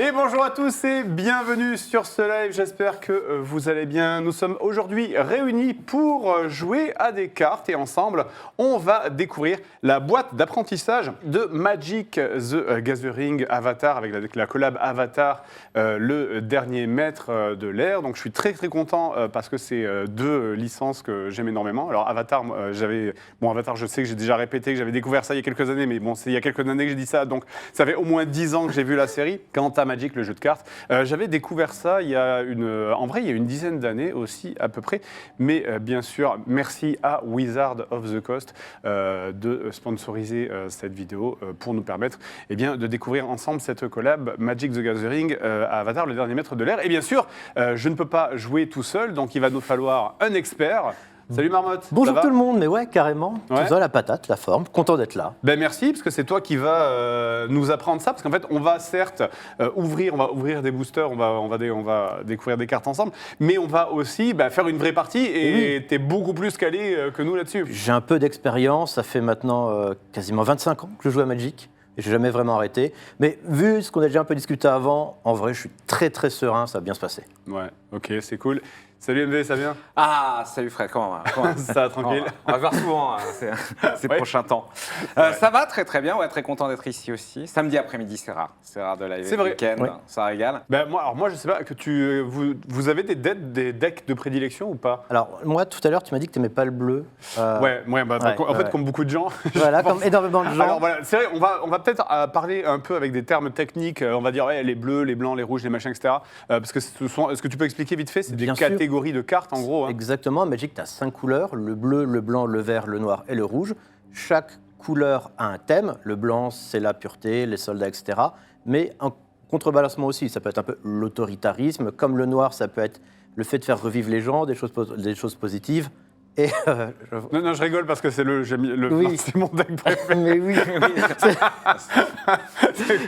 Et bonjour à tous et bienvenue sur ce live, j'espère que vous allez bien. Nous sommes aujourd'hui réunis pour jouer à des cartes et ensemble, on va découvrir la boîte d'apprentissage de Magic the Gathering Avatar avec la collab Avatar, le dernier maître de l'ère. Donc je suis très content parce que c'est deux licences que j'aime énormément. Alors Avatar, Avatar, je sais que j'ai déjà répété que j'avais découvert ça il y a quelques années, mais bon, c'est il y a quelques années que j'ai dit ça, donc ça fait au moins 10 ans que j'ai vu la série. Quant à Magic, le jeu de cartes, j'avais découvre ça il y a une dizaine d'années aussi à peu près, mais bien sûr, merci à Wizard of the Coast de sponsoriser cette vidéo pour nous permettre de découvrir ensemble cette collab Magic the Gathering à Avatar, le dernier maître de l'ère. Et bien sûr, je ne peux pas jouer tout seul, donc il va nous falloir un expert. Salut Marmotte. Bonjour tout le monde, mais ouais, carrément. Ouais. Tout ça, la patate, la forme, content d'être là. Ben merci, parce que c'est toi qui vas nous apprendre ça, parce qu'en fait, on va certes ouvrir des boosters, on va découvrir des cartes ensemble, mais on va aussi faire une vraie partie, et oui. T'es beaucoup plus calé que nous là-dessus. J'ai un peu d'expérience, ça fait maintenant quasiment 25 ans que je joue à Magic, et je n'ai jamais vraiment arrêté. Mais vu ce qu'on a déjà un peu discuté avant, en vrai, je suis très serein, ça va bien se passer. Ouais, ok, c'est cool. Salut MV, ça vient? Ah, salut Fred, comment ça va, tranquille. On va voir souvent ces ouais. prochains temps. Ça va très bien, ouais, très content d'être ici aussi. Samedi après-midi, c'est rare de live le week-end, ouais. Ça régale. Moi, je sais pas, vous avez des decks de prédilection ou pas? Alors, moi, tout à l'heure, tu m'as dit que tu n'aimais pas le bleu. En fait, comme beaucoup de gens. Voilà, comme énormément de gens. Alors voilà, c'est vrai, on va peut-être parler un peu avec des termes techniques, on va dire les bleus, les blancs, les rouges, les machins, etc. Parce que est-ce que tu peux expliquer vite fait? C'est des catégories de cartes en gros. Hein. Exactement, Magic, tu as 5 couleurs, le bleu, le blanc, le vert, le noir et le rouge. Chaque couleur a un thème, le blanc c'est la pureté, les soldats, etc. Mais un contrebalancement aussi, ça peut être un peu l'autoritarisme, comme le noir ça peut être le fait de faire revivre les gens, des choses positives. Et non, je rigole parce que c'est c'est mon deck préféré. Mais oui.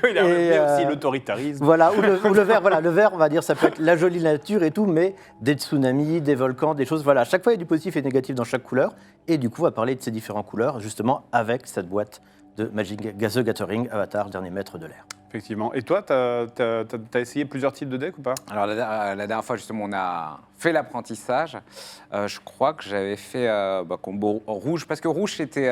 Il a aussi l'autoritarisme. Voilà, ou le vert, le vert, on va dire, ça peut être la jolie nature et tout, mais des tsunamis, des volcans, des choses, voilà. À chaque fois, il y a du positif et du négatif dans chaque couleur. Et du coup, on va parler de ces différentes couleurs, justement, avec cette boîte de Magic the Gathering Avatar, dernier maître de l'ère. Effectivement. Et toi, t'as essayé plusieurs types de decks ou pas? Alors la dernière fois, justement, on a fait l'apprentissage. Je crois que j'avais fait combo rouge, parce que rouge, c'était,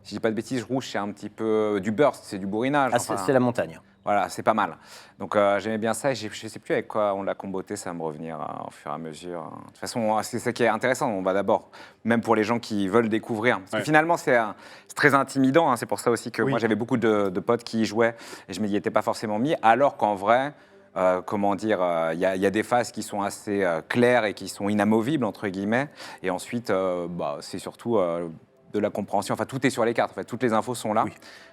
si je dis pas de bêtises, rouge, c'est un petit peu du burst, c'est du bourrinage. Ah, c'est la montagne. Voilà, c'est pas mal. Donc j'aimais bien ça, et je ne sais plus avec quoi on l'a comboté, ça va me revenir au fur et à mesure. De toute façon, c'est ça qui est intéressant. On va d'abord, même pour les gens qui veulent découvrir, parce que finalement c'est très intimidant, hein. C'est pour ça aussi que moi j'avais beaucoup de potes qui y jouaient, et je ne m'y étais pas forcément mis, alors qu'en vrai, il y a des phases qui sont assez claires et qui sont inamovibles, entre guillemets, et ensuite c'est surtout de la compréhension, enfin tout est sur les cartes, en fait, toutes les infos sont là,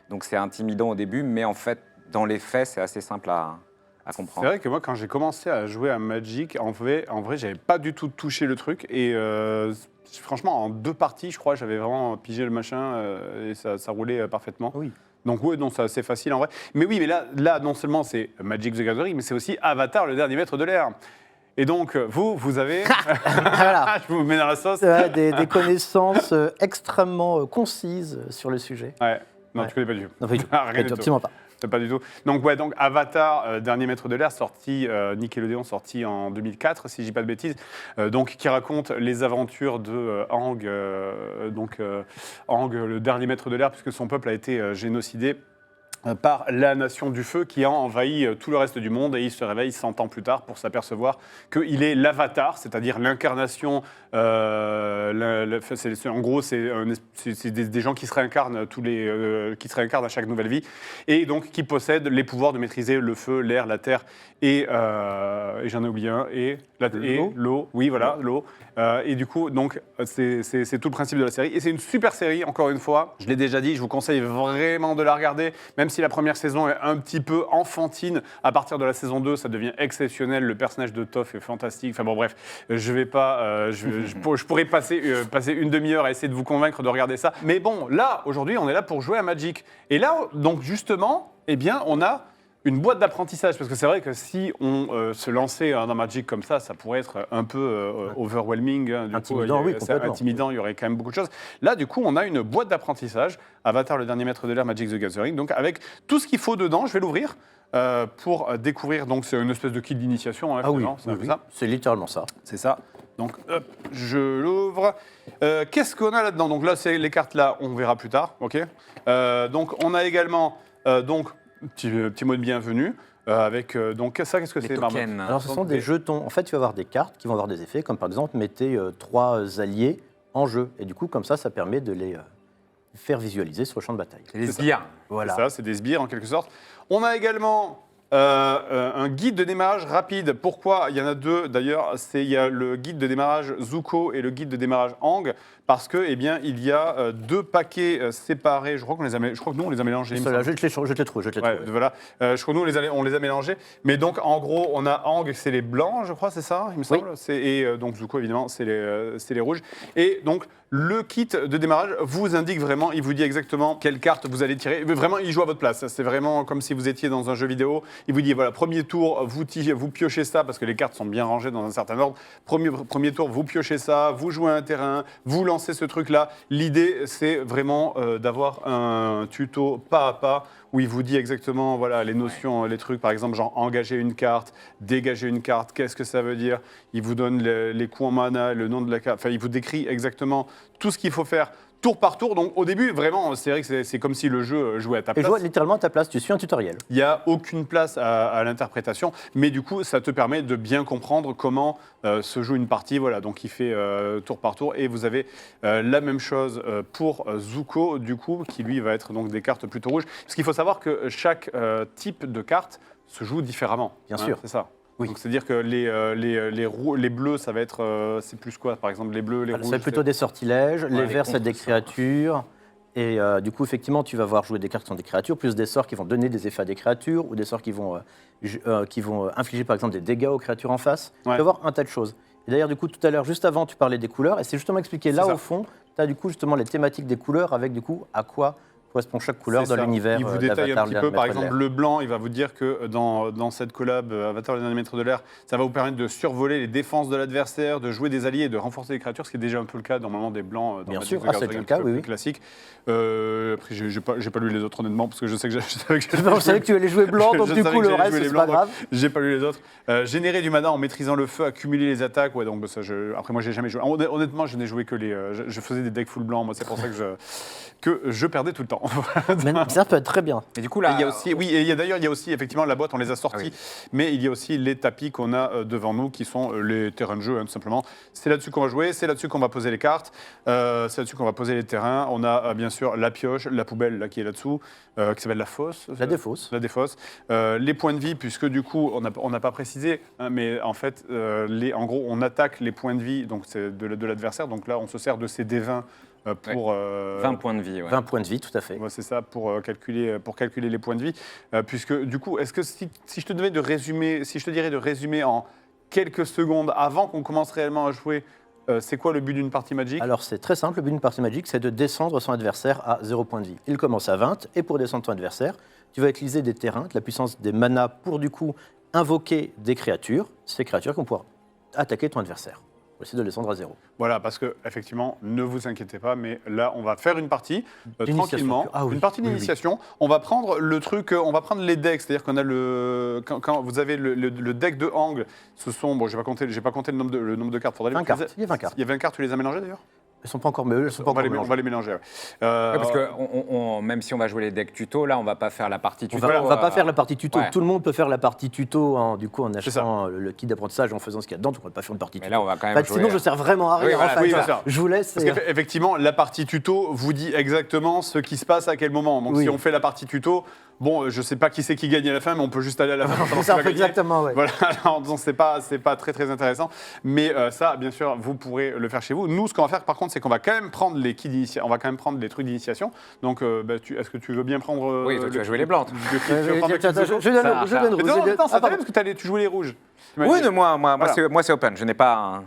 donc c'est intimidant au début, mais en fait, dans les faits, c'est assez simple à comprendre. C'est vrai que moi, quand j'ai commencé à jouer à Magic, en vrai, j'avais pas du tout touché le truc. Et franchement, en 2 parties, je crois, j'avais vraiment pigé le machin et ça roulait parfaitement. Oui. Donc c'est assez facile en vrai. Mais oui, mais là non seulement c'est Magic the Gathering, mais c'est aussi Avatar, le dernier maître de l'ère. Et donc, vous avez... Voilà. Je vous mets dans la sauce. Des connaissances extrêmement concises sur le sujet. Ouais. Non, tu connais pas du tout. Non, pas du tout. Absolument pas. Pas du tout. Donc Avatar, dernier maître de l'ère, sorti Nickelodeon, sorti en 2004, si je dis pas de bêtises, qui raconte les aventures de Aang, Aang, le dernier maître de l'ère, puisque son peuple a été génocidé par la nation du feu qui a envahi tout le reste du monde, et il se réveille 100 ans plus tard pour s'apercevoir qu'il est l'avatar, c'est-à-dire l'incarnation, en gros c'est des gens qui se réincarnent qui se réincarnent à chaque nouvelle vie, et donc qui possèdent les pouvoirs de maîtriser le feu, l'air, la terre et j'en ai oublié un, et l'eau, oui voilà, l'eau. Et du coup, donc, c'est tout le principe de la série. Et c'est une super série, encore une fois. Je l'ai déjà dit, je vous conseille vraiment de la regarder, même si la première saison est un petit peu enfantine. À partir de la saison 2, ça devient exceptionnel. Le personnage de Toph est fantastique. Enfin bon, bref, je vais pas... je pourrais passer une demi-heure à essayer de vous convaincre de regarder ça. Mais bon, là, aujourd'hui, on est là pour jouer à Magic. Et là, donc, justement, on a une boîte d'apprentissage, parce que c'est vrai que si on se lançait dans Magic comme ça pourrait être un peu overwhelming. Intimidant, c'est intimidant, il y aurait quand même beaucoup de choses. Là, du coup, on a une boîte d'apprentissage, Avatar, le dernier maître de l'ère, Magic the Gathering, donc avec tout ce qu'il faut dedans. Je vais l'ouvrir. pour découvrir. Donc, c'est une espèce de kit d'initiation. Hein, Ah oui, finalement, c'est un peu ça. c'est littéralement ça. C'est ça. Donc, hop, je l'ouvre. Qu'est-ce qu'on a là-dedans? Donc là, c'est les cartes là, on verra plus tard. Ok. Donc, on a également petit mot de bienvenue avec donc ça. Qu'est-ce que Les c'est, tokens. Marmot? Alors, ce sont des jetons. En fait, tu vas avoir des cartes qui vont avoir des effets, comme par exemple, mettez 3 alliés en jeu. Et du coup, comme ça permet de les faire visualiser sur le champ de bataille. Les sbires. Voilà. C'est ça, c'est des sbires en quelque sorte. On a également un guide de démarrage rapide. Pourquoi? Il y en a 2 d'ailleurs. Il y a le guide de démarrage Zuko et le guide de démarrage Aang. Parce que, eh bien, il y a 2 paquets séparés. Je crois que nous, on les a mélangés. il me Ceux-là, semble. je l'ai trouvé. Ouais, voilà. Je crois que nous, on les a mélangés. Mais donc, en gros, on a Aang, c'est les blancs, je crois, c'est ça, il me semble. Et donc, Zuko, évidemment, c'est les rouges. Et donc, le kit de démarrage vous indique vraiment, il vous dit exactement quelle carte vous allez tirer. Mais vraiment, il joue à votre place. C'est vraiment comme si vous étiez dans un jeu vidéo. Il vous dit, voilà, premier tour, vous piochez ça, parce que les cartes sont bien rangées dans un certain ordre. Premier tour, vous piochez ça, vous jouez un terrain, vous lancez ce truc-là. L'idée, c'est vraiment d'avoir un tuto pas à pas où il vous dit exactement voilà, les notions, les trucs, par exemple, genre engager une carte, dégager une carte, qu'est-ce que ça veut dire. Il vous donne les coups en mana, le nom de la carte. Enfin, il vous décrit exactement tout ce qu'il faut faire tour par tour. Donc, au début, vraiment, c'est vrai que c'est comme si le jeu jouait à ta Et place. joue littéralement à ta place, tu suis un tutoriel. Il n'y a aucune place à l'interprétation, mais du coup, ça te permet de bien comprendre comment se joue une partie. Voilà, donc il fait tour par tour, et vous avez la même chose pour Zuko, du coup, qui lui va être donc des cartes plutôt rouges. Parce qu'il faut savoir que chaque type de carte se joue différemment. Bien sûr. C'est ça. Oui. Donc c'est-à-dire que les bleus, ça va être, c'est plus quoi, par exemple, les bleus, les rouges. C'est plutôt des sortilèges, les les verts, c'est des contre, ça. créatures. Et du coup, effectivement, tu vas voir jouer des cartes qui sont des créatures, plus des sorts qui vont donner des effets à des créatures, ou des sorts qui vont infliger, par exemple, des dégâts aux créatures en face. Tu Ouais. vas voir un tas de choses. Et d'ailleurs, du coup, tout à l'heure, juste avant, tu parlais des couleurs, et c'est justement expliqué là, C'est ça. au fond, tu as du coup, justement, les thématiques des couleurs, avec du coup, à quoi correspond chaque couleur C'est dans ça. l'univers Il vous détaille un d'Avatar, petit le peu. Par Maître de exemple, l'Air. le blanc, il va vous dire que dans cette collab Avatar, le dernier maître de l'air, ça va vous permettre de survoler les défenses de l'adversaire, de jouer des alliés et de renforcer les créatures, ce qui est déjà un peu le cas normalement des blancs dans Bien Magic sûr. the Ah, c'est Gathering, le un cas, petit peu oui, plus oui. classique. Après, j'ai pas lu les autres honnêtement, parce que je sais que je savais que Je savais que tu allais jouer blanc, donc Je du savais coup, que le j'allais reste, jouer les c'est blancs, pas grave. j'ai pas lu les autres. Générer du mana en maîtrisant le feu, accumuler les attaques. Ouais, donc ça, après moi, j'ai jamais joué. Honnêtement, je n'ai joué que les. Je faisais des decks full blanc. Moi, c'est pour ça que je perdais tout le temps. Mais ça peut être très bien. Et du coup, là, Il y a aussi, oui, et d'ailleurs, il y a aussi, effectivement, la boîte, on les a sortis, mais il y a aussi les tapis qu'on a devant nous, qui sont les terrains de jeu, hein, tout simplement. C'est là-dessus qu'on va jouer, c'est là-dessus qu'on va poser les cartes, c'est là-dessus qu'on va poser les terrains. On a, bien sûr, la pioche, la poubelle, là, qui est là-dessous, qui s'appelle la fosse. La défausse. La défausse. Les points de vie, puisque du coup, on n'a pas précisé, hein, mais en fait, en gros, on attaque les points de vie donc c'est de l'adversaire. Donc là, on se sert de ces D20 pour... 20 points de vie. Ouais. 20 points de vie, tout à fait. Ouais, c'est ça, pour calculer les points de vie. Puisque du coup, est-ce que si je te dirais de résumer en quelques secondes avant qu'on commence réellement à jouer, c'est quoi le but d'une partie Magic? Alors c'est très simple, le but d'une partie Magic, c'est de descendre son adversaire à 0 point de vie. Il commence à 20, et pour descendre ton adversaire, tu vas utiliser des terrains, de la puissance des manas, pour du coup invoquer des créatures, ces créatures qui vont pouvoir attaquer ton adversaire. Pour essayer de le descendre à 0. Voilà, parce que effectivement, ne vous inquiétez pas, mais là, on va faire une partie D'initiation. tranquillement, Ah oui, une partie oui, oui. d'initiation. On va prendre le truc, on va prendre les decks, c'est-à-dire qu'on a quand vous avez le deck de Aang, ce sont, bon, j'ai pas compté le nombre de cartes. Faudrait 20 les- cartes, il y a 20 cartes. Il y a 20 cartes, tu les as mélangées d'ailleurs? Elles sont pas encore, mais elles sont pas On va encore les, on mélangées. va les mélanger. Ouais. Ouais, parce que même si on va jouer les decks tuto, là, on va pas faire la partie On tuto. va pas faire la partie tuto. ouais. Tout le monde peut faire la partie tuto en ça. achetant le kit d'apprentissage, en faisant ce qu'il y a dedans. Tu ne peux pas faire une partie Mais tuto. là, on va quand même En fait, jouer. sinon, je sers vraiment à rien. Oui, voilà, en fait. oui, bien sûr. Je vous laisse. Parce qu'effectivement, la partie tuto vous dit exactement ce qui se passe à quel moment. Donc Oui. si on fait la partie tuto, bon, je sais pas qui c'est qui gagne à la fin, mais on peut juste aller à la fin. pour savoir Ça qui va gagner. exactement, ouais. Voilà, alors, donc c'est pas très très intéressant, mais ça, bien sûr, vous pourrez le faire chez vous. Nous, ce qu'on va faire, par contre, c'est qu'on va quand même prendre les kits d'initiation, on va quand même prendre les trucs d'initiation. Donc, est-ce que tu veux bien prendre Oui, toi, tu vas jouer les blancs, toi. tu veux prendre le kit Attends, Zuko je donne Ça, je donne Mais rouge. non, je donne- attends, ça Ah, pardon. t'allait parce que tu jouais les rouges. Tu m'as Oui, dit. mais moi, Voilà. moi, c'est open. Je n'ai pas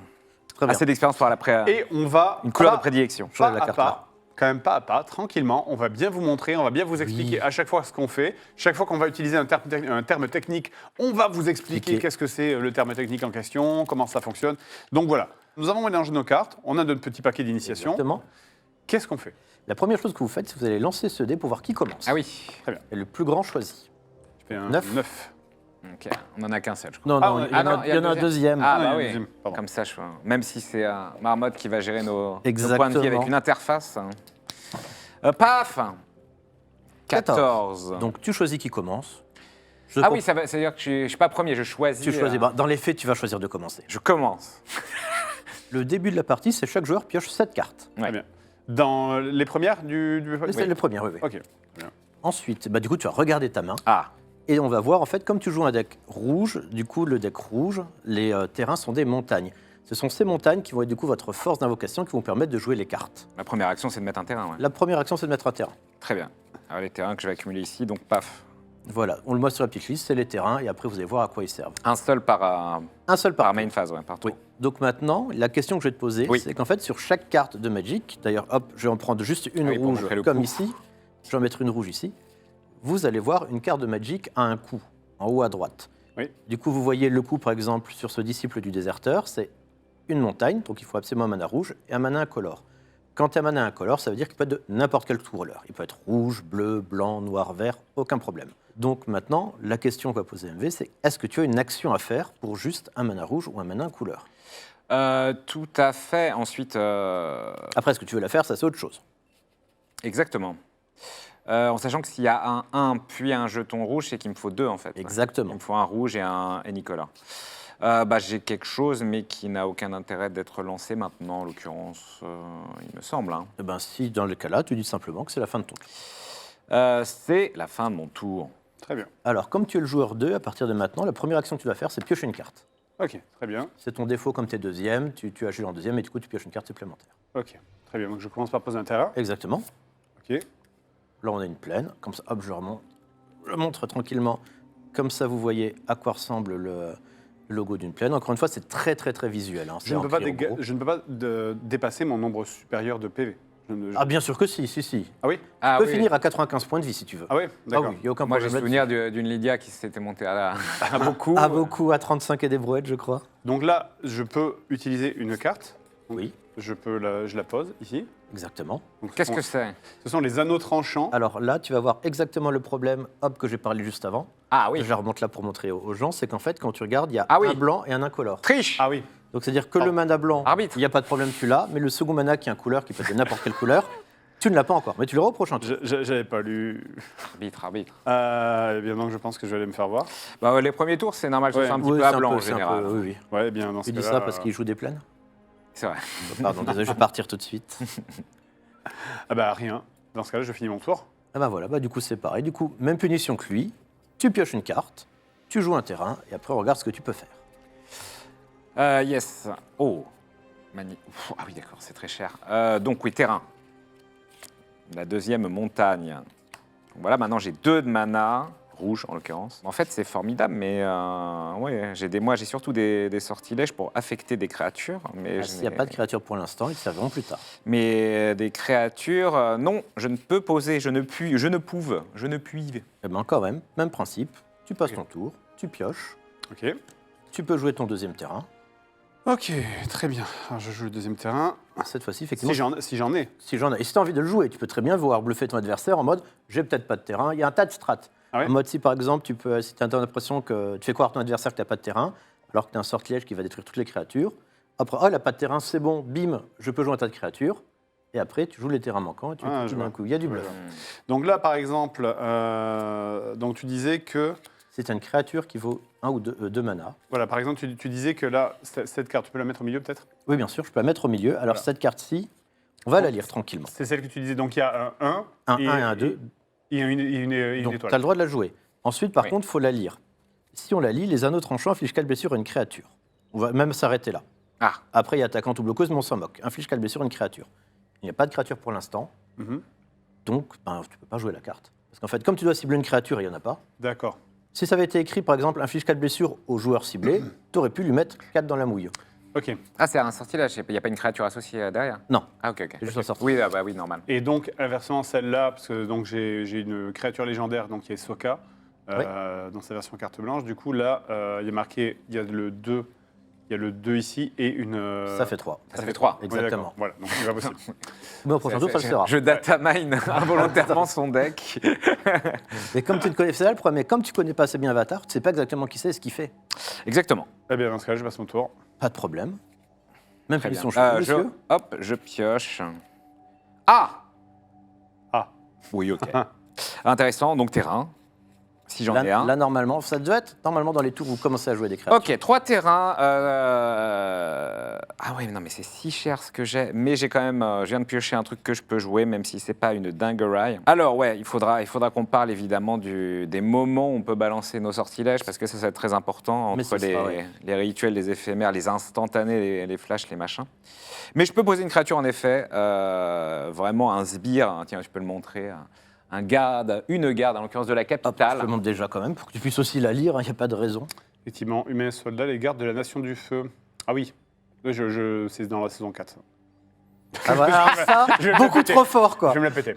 Très bien. assez d'expérience pour après Et on va une couleur pas- de prédilection. Je enlève pas la à carte pas, là. quand même pas à pas, tranquillement, on va bien vous montrer, on va bien vous expliquer à chaque fois ce qu'on fait. Chaque fois qu'on va utiliser un terme technique, on va vous expliquer Expliquer. qu'est-ce que c'est le terme technique en question, comment ça fonctionne. Donc voilà, nous avons mélangé nos cartes, on a notre petit paquet d'initiation. Exactement. Qu'est-ce qu'on fait? La première chose que vous faites, c'est que vous allez lancer ce dé pour voir qui commence. Ah oui. Et le plus grand choisit. Tu fais un 9. 9. Ok, on n'en a qu'un seul, je crois. Non, Ah, non, ouais. il y en a, il y en a un deuxième. Ah, il y a bah un oui. deuxième, pardon. Comme ça, même si c'est Marmotte qui va gérer nos points de vie Exactement. avec une interface. Paf 14. Donc tu choisis qui commence. Je Ah comp- oui, ça veut dire que je suis pas premier, je choisis. Tu choisis. Dans les faits, tu vas choisir de commencer. Je commence. Le début de la partie, c'est chaque joueur pioche 7 cartes. Ouais. Très bien. Dans les premières du... C'est le premier, oui. oui. Ok. Ensuite, du coup, tu vas regarder ta main. Ah, Et on va voir, en fait, comme tu joues un deck rouge, du coup, le deck rouge, les terrains sont des montagnes. Ce sont ces montagnes qui vont être, du coup, votre force d'invocation qui vont permettre de jouer les cartes. ma première action, c'est de mettre un terrain. Ouais. La première action, c'est de mettre un terrain. Très bien. Alors, les terrains que je vais accumuler ici, donc paf. Voilà, on le met sur la petite liste, c'est les terrains, et après, vous allez voir à quoi ils servent. Un seul par Un seul par main phase, ouais, partout. Oui. Donc maintenant, la question que je vais te poser, Oui. c'est qu'en fait, sur chaque carte de Magic, d'ailleurs, hop, je vais en prendre juste une Ah oui, pour rouge, montrer le comme coup. ici. Je vais en mettre une rouge ici. Vous allez voir une carte de Magic à un coup, en haut à droite. Oui. Du coup, vous voyez le coup, par exemple, sur ce disciple du déserteur, c'est une montagne, donc il faut absolument un mana rouge et un mana incolore. Quand tu as un mana incolore, ça veut dire qu'il peut être de n'importe quelle couleur. Il peut être rouge, bleu, blanc, noir, vert, aucun problème. Donc maintenant, la question qu'on va poser à MV, c'est est-ce que tu as une action à faire pour juste un mana rouge ou un mana incolore? Tout à fait. Ensuite, Après, est-ce que tu veux la faire, ça c'est autre chose. exactement. En sachant que s'il y a un 1 puis un jeton rouge, c'est qu'il me faut 2 en fait. Exactement. Il me faut un rouge et Nicolas. J'ai quelque chose, mais qui n'a aucun intérêt d'être lancé maintenant, en l'occurrence, il me semble. Hein. Eh ben, si dans le cas-là, tu dis simplement que c'est la fin de ton tour. C'est la fin de mon tour. Très bien. Alors, comme tu es le joueur 2, à partir de maintenant, la première action que tu vas faire, c'est piocher une carte. Ok, très bien. C'est ton défaut comme tu es deuxième, tu agites en deuxième et du coup, tu pioches une carte supplémentaire. Ok, très bien. Donc je commence par poser un terrain. Exactement. Ok. Là, on a une plaine. Comme ça, hop, je remonte. Je montre tranquillement. Comme ça, vous voyez à quoi ressemble le logo d'une plaine. Encore une fois, c'est très, très, très visuel. Hein. Je ne, peux pas écrit en gros. je ne peux pas dépasser mon nombre supérieur de PV. Ah, bien sûr que si, si. Ah oui Ah, Tu peux oui. finir à 95 points de vie si tu veux. Ah oui, d'accord. Ah oui, il n'y a aucun Moi, j'ai problème. souvenir d'une Lydia qui s'était montée à beaucoup. À beaucoup, à 35 et des brouettes, je crois. Donc là, je peux utiliser une carte. Donc, Oui. je la pose ici. Exactement. Donc, Qu'est-ce que c'est? ce sont les anneaux tranchants. Alors là, tu vas voir exactement le problème hop, que j'ai parlé juste avant. Ah oui. Je la remonte là pour montrer aux gens. C'est qu'en fait, quand tu regardes, il y a Ah oui. un blanc et un incolore. Triche. Ah oui. Donc c'est-à-dire que Oh. le mana blanc, Arbitre. il n'y a pas de problème, tu l'as. Mais le second mana qui est un couleur, qui peut être de n'importe quelle couleur, tu ne l'as pas encore. Mais tu l'auras au prochain tour. J'avais pas lu. Arbitre. Eh bien, donc je pense que je vais aller me faire voir. Bah, les premiers tours, c'est normal, Ouais. c'est un petit Oui, peu c'est à un blanc peu- en c'est un peu- général. oui, oui. Ouais, bien dans ce Tu dis cas-là, ça parce qu'il joue des plaines C'est vrai. Pardon, désolé, je vais partir tout de suite. Ah bah rien. Dans ce cas-là, je finis mon tour. Ah bah voilà, du coup c'est pareil. Du coup, même punition que lui. Tu pioches une carte, tu joues un terrain, et après on regarde ce que tu peux faire. Yes. Oh. Ah oui, d'accord, c'est très cher. Donc oui, terrain. La deuxième montagne. Donc, voilà, maintenant j'ai 2 de mana, rouge en l'occurrence. En fait, c'est formidable, mais ouais, j'ai surtout des sortilèges pour affecter des créatures. Mais S'il n'y a pas de créature pour l'instant, ils te serviront plus tard. Mais des créatures, non, je ne peux poser, je ne puis. Eh ben quand même, même principe. Tu passes ton tour, tu pioches, Ok. tu peux jouer ton deuxième terrain. Ok, très bien. Alors, je joue le deuxième terrain. Cette fois-ci, effectivement, Si j'en ai. si j'en ai. Et si tu as envie de le jouer, tu peux très bien voir bluffer ton adversaire en mode j'ai peut-être pas de terrain. Il y a un tas de strats. Ah ouais En mode si par exemple, si tu as l'impression que tu fais croire à ton adversaire que tu n'as pas de terrain, alors que tu as un sortilège qui va détruire toutes les créatures. Après, oh, il n'a pas de terrain, c'est bon, bim, je peux jouer un tas de créatures. Et après, tu joues les terrains manquants et tu Ah, tout je d'un vois. coup. Il y a du bluff. Donc là, par exemple, donc tu disais que. C'est une créature qui vaut 1 ou 2 mana. Voilà, par exemple, tu disais que là, cette carte, tu peux la mettre au milieu peut-être. Oui, bien sûr, je peux la mettre au milieu. Alors Voilà. cette carte-ci, on va la lire tranquillement. C'est celle que tu disais. Donc il y a un 1. Un 1 et un 2. Et une Donc, tu étoile. as le droit de la jouer. Ensuite, par Oui. contre, il faut la lire. Si on la lit, les anneaux tranchants infligent 4 blessures à une créature. On va même s'arrêter là. Ah, Après, il y a attaquante ou bloqueuse, mais on s'en moque. Inflige 4 blessures à une créature. Il n'y a pas de créature pour l'instant, Mhm. donc tu ne peux pas jouer la carte. Parce qu'en fait, comme tu dois cibler une créature, il n'y en a pas. D'accord. Si ça avait été écrit, par exemple, inflige 4 blessures au joueur ciblé, tu aurais pu lui mettre 4 dans la mouille. Ok. ah c'est un sortilège, il n'y a pas une créature associée derrière? Non, Ah, ok. c'est juste un sortilège. Oui, bah oui, normal. Et donc, inversement, celle-là, parce que donc j'ai une créature légendaire, donc qui est Sokka, dans sa version carte blanche. Du coup, là, il y a marqué, il y a le 2, il y a le 2 ici et une. Ça fait 3. Ça fait 3. Ouais, Exactement. d'accord. Voilà, donc c'est pas possible. Mais au prochain tour, ça le sera. Je datamine involontairement son deck. Mais comme tu ne connais, c'est là le problème, mais comme tu connais pas assez bien Avatar, tu sais pas exactement qui c'est et ce qu'il fait. Exactement. Eh bien, dans ce cas-là, je passe mon tour. Pas de problème. Même Très qu'ils bien. sont chauds, monsieur. Hop, je pioche. Ah Ah. Oui, ok. Intéressant, donc terrain, si j'en ai un. Là, normalement, ça doit être normalement dans les tours où vous commencez à jouer des créatures. Ok, 3 terrains. Ah ouais, non, mais c'est si cher ce que j'ai. Mais j'ai quand même, je viens de piocher un truc que je peux jouer, même si c'est pas une dinguerie. Alors ouais, il faudra qu'on parle évidemment des moments où on peut balancer nos sortilèges, parce que ça va être très important Mais entre ce sera, ouais. les rituels, les éphémères, les instantanés, les flashs, les machins. Mais je peux poser une créature en effet, vraiment un sbire. Hein, tiens, je peux le montrer. Une garde, en l'occurrence de la Hop, capitale. je te montre déjà quand même pour que tu puisses aussi la lire, il n'y a pas de raison. Effectivement, humains et soldats, les gardes de la Nation du Feu. Ah oui, c'est dans la saison 4. Ah voilà, alors ça, Je vais me beaucoup la péter. trop fort quoi. Je vais me la péter.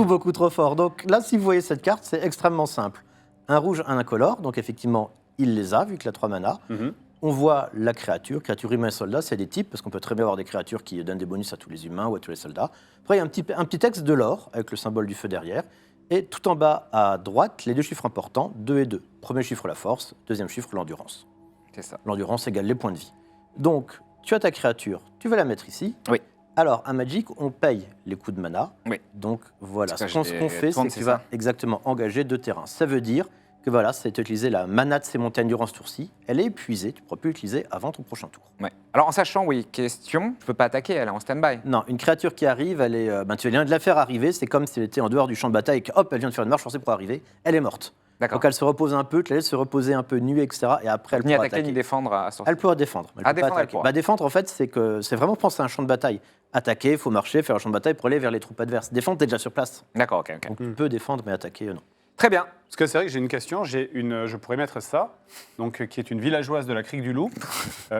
Beaucoup trop fort. Donc là, si vous voyez cette carte, c'est extrêmement simple. Un rouge, un incolore, donc effectivement, il les a, vu qu'il a 3 manas. Mhm. On voit la créature humain et soldat, c'est des types, parce qu'on peut très bien avoir des créatures qui donnent des bonus à tous les humains ou à tous les soldats. Après, il y a un petit texte de l'or, avec le symbole du feu derrière. Et tout en bas, à droite, les 2 chiffres importants, 2 et 2. Premier chiffre, la force. Deuxième chiffre, l'endurance. C'est ça. L'endurance égale les points de vie. Donc, tu as ta créature, tu vas la mettre ici. Oui. Alors, à Magic, on paye les coûts de mana. Oui. Donc, voilà. C'est Ce quoi, qu'on fait, c'est tourne, que c'est tu ça vas exactement engager 2 terrains. Ça veut dire que voilà, c'est utiliser la mana de ces montagnes durant ce tour-ci. Elle est épuisée, tu ne pourras plus l'utiliser avant ton prochain tour. Ouais. Alors en sachant, oui, question, je peux pas attaquer, elle est en stand-by. Non, une créature qui arrive, elle est, tu viens de la faire arriver, c'est comme si elle était en dehors du champ de bataille et que, hop, elle vient de faire une marche forcée pour arriver, elle est morte. D'accord. Donc elle se repose un peu, tu la laisses se reposer un peu nue, etc. Et après, elle Ni pourra attaquer attaquer. ni défendre à sortir. Elle pourra défendre. Mais elle Ah, peut pas défendre, elle attaquer. pourra. Bah, défendre, en fait, c'est vraiment penser à un champ de bataille. Attaquer, il faut marcher, faire un champ de bataille pour aller vers les troupes adverses. Défendre, t'es déjà sur place. D'accord, ok, ok. Donc tu peux défendre, mais attaquer, non. Très bien. Parce que c'est vrai que j'ai une question. Je pourrais mettre ça, donc qui est une villageoise de la Crique du Loup,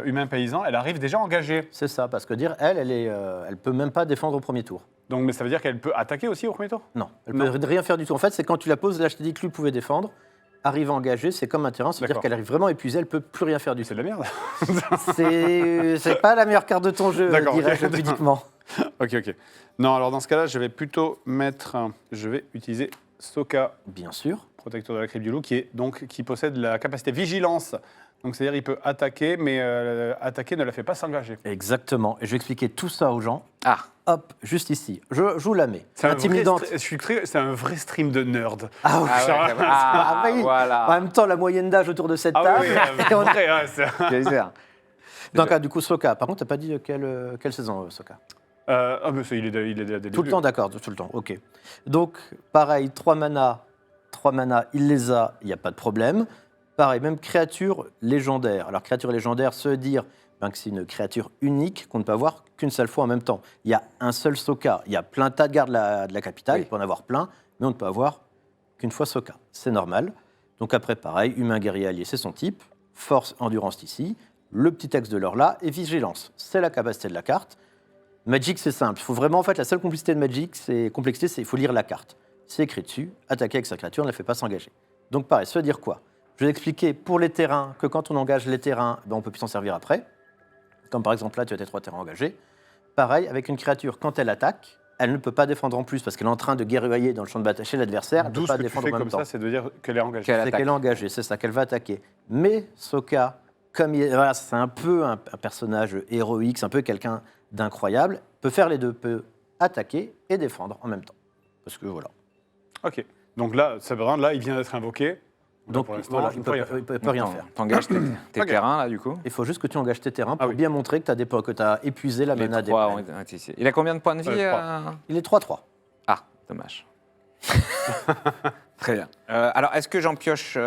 humain paysan. Elle arrive déjà engagée. C'est ça, parce que dire, elle peut même pas défendre au premier tour. Donc, mais ça veut dire qu'elle peut attaquer aussi au premier tour. Non, elle Non. peut rien faire du tout. En fait, c'est quand tu la poses, là, je t'ai dit que lui pouvait défendre. Arrive engagée, c'est comme un terrain, c'est-à-dire D'accord. qu'elle arrive vraiment épuisée, elle peut plus rien faire du tout. C'est de la merde. C'est pas la meilleure carte de ton jeu, D'accord, dirais-je ok. ludiquement. Ok. Non, alors dans ce cas-là, je vais plutôt je vais utiliser Sokka, Bien sûr. protecteur de la Crique du Loup, qui possède la capacité vigilance. Donc c'est-à-dire il peut attaquer, mais attaquer ne la fait pas s'engager. Exactement. Et je vais expliquer tout ça aux gens. Ah, Hop, juste ici. Je vous la mets. C'est Intimidante. c'est un vrai stream de nerd. Ah oui. ah, oui. En voilà. même temps, la moyenne d'âge autour de cette Ah table. oui, Et on- vrai, ouais, c'est- plaisir. Donc, du coup, Sokka. Par contre, t'as pas dit quelle saison, Sokka? mais ça, il est dès le Tout début. le temps, d'accord, tout le temps. Ok. Donc, pareil, 3 manas, il les a, il n'y a pas de problème. Pareil, même créature légendaire. Alors, créature légendaire, se dire que c'est une créature unique qu'on ne peut avoir qu'une seule fois en même temps. Il y a un seul Sokka. Il y a plein de tas de gardes de la capitale, Oui. il peut en avoir plein, mais on ne peut avoir qu'une fois Sokka. C'est normal. Donc après, pareil, humain, guerrier, allié, c'est son type. Force, endurance ici. Le petit texte de l'heure là. Et vigilance, c'est la capacité de la carte. Magic, c'est simple. Il faut vraiment, en fait, la seule complexité de Magic, c'est il faut lire la carte. C'est écrit dessus. Attaquer avec sa créature ne la fait pas s'engager. Donc pareil, ça veut dire quoi? Je vais expliquer pour les terrains que quand on engage les terrains, on peut plus s'en servir après. Comme par exemple là, tu as tes 3 terrains engagés. Pareil, avec une créature, quand elle attaque, elle ne peut pas défendre en plus parce qu'elle est en train de guerroyer dans le champ de bataille chez l'adversaire. Elle ne D'où peut ce pas que tu défendre fais en même comme temps. ça, c'est de dire qu'elle est engagée. Qu'elle C'est attaque. qu'elle est engagée, c'est ça, qu'elle va attaquer. Mais Sokka, comme voilà, c'est un peu un personnage héroïque, c'est un peu quelqu'un d'incroyable, peut faire les deux, peut attaquer et défendre en même temps. Parce que voilà. Ok. Donc là, il vient d'être invoqué. Donc pour l'instant, voilà, je il ne peut peux rien faire. rien faire. T'engages tes Ok. terrains, là, du coup. Il faut juste que tu engages tes terrains pour Ah oui. bien montrer que tu as épuisé la Les mana des 3 plaines. ont été ici. Il a combien de points de vie Trois. Il est 3-3. Ah, dommage. Très bien. Alors, est-ce que j'en pioche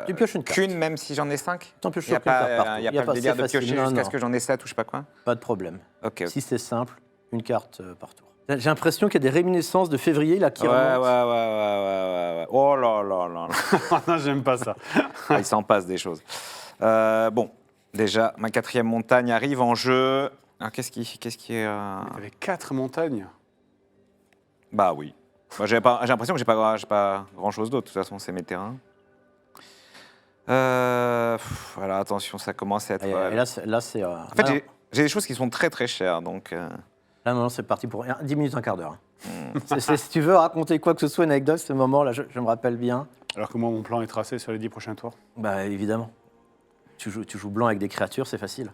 Tu pioches une carte. qu'une, même si j'en ai 5? T'en pioches Il n'y a sur qu'une carte pas, partout. y a pas le délire c'est de facile. piocher Non, jusqu'à non, ce que j'en ai 7 ou je sais pas quoi? pas de problème. Ok, ok. Si c'est simple, une carte par tour. J'ai l'impression qu'il y a des réminiscences de février là qui Ouais, ouais, ouais, remontent. ouais. Oh là là là là. Non, j'aime pas ça. Ah, il s'en passe des choses. Bon, déjà, ma 4e montagne arrive en jeu. Alors, qu'est-ce qui est... T'avais 4 montagnes. Bah oui. Moi, j'ai l'impression que j'ai pas grand-chose d'autre. De toute façon, c'est mes terrains. Voilà, attention, ça commence à être... Et là, c'est. En fait, j'ai des choses qui sont très très chères, donc... Là, maintenant, c'est parti pour 10 minutes, un quart d'heure. Si tu veux raconter quoi que ce soit, une anecdote, ce moment-là, je me rappelle bien. Alors que moi, mon plan est tracé sur les 10 prochains tours. Bah, évidemment. Tu joues blanc avec des créatures, c'est facile.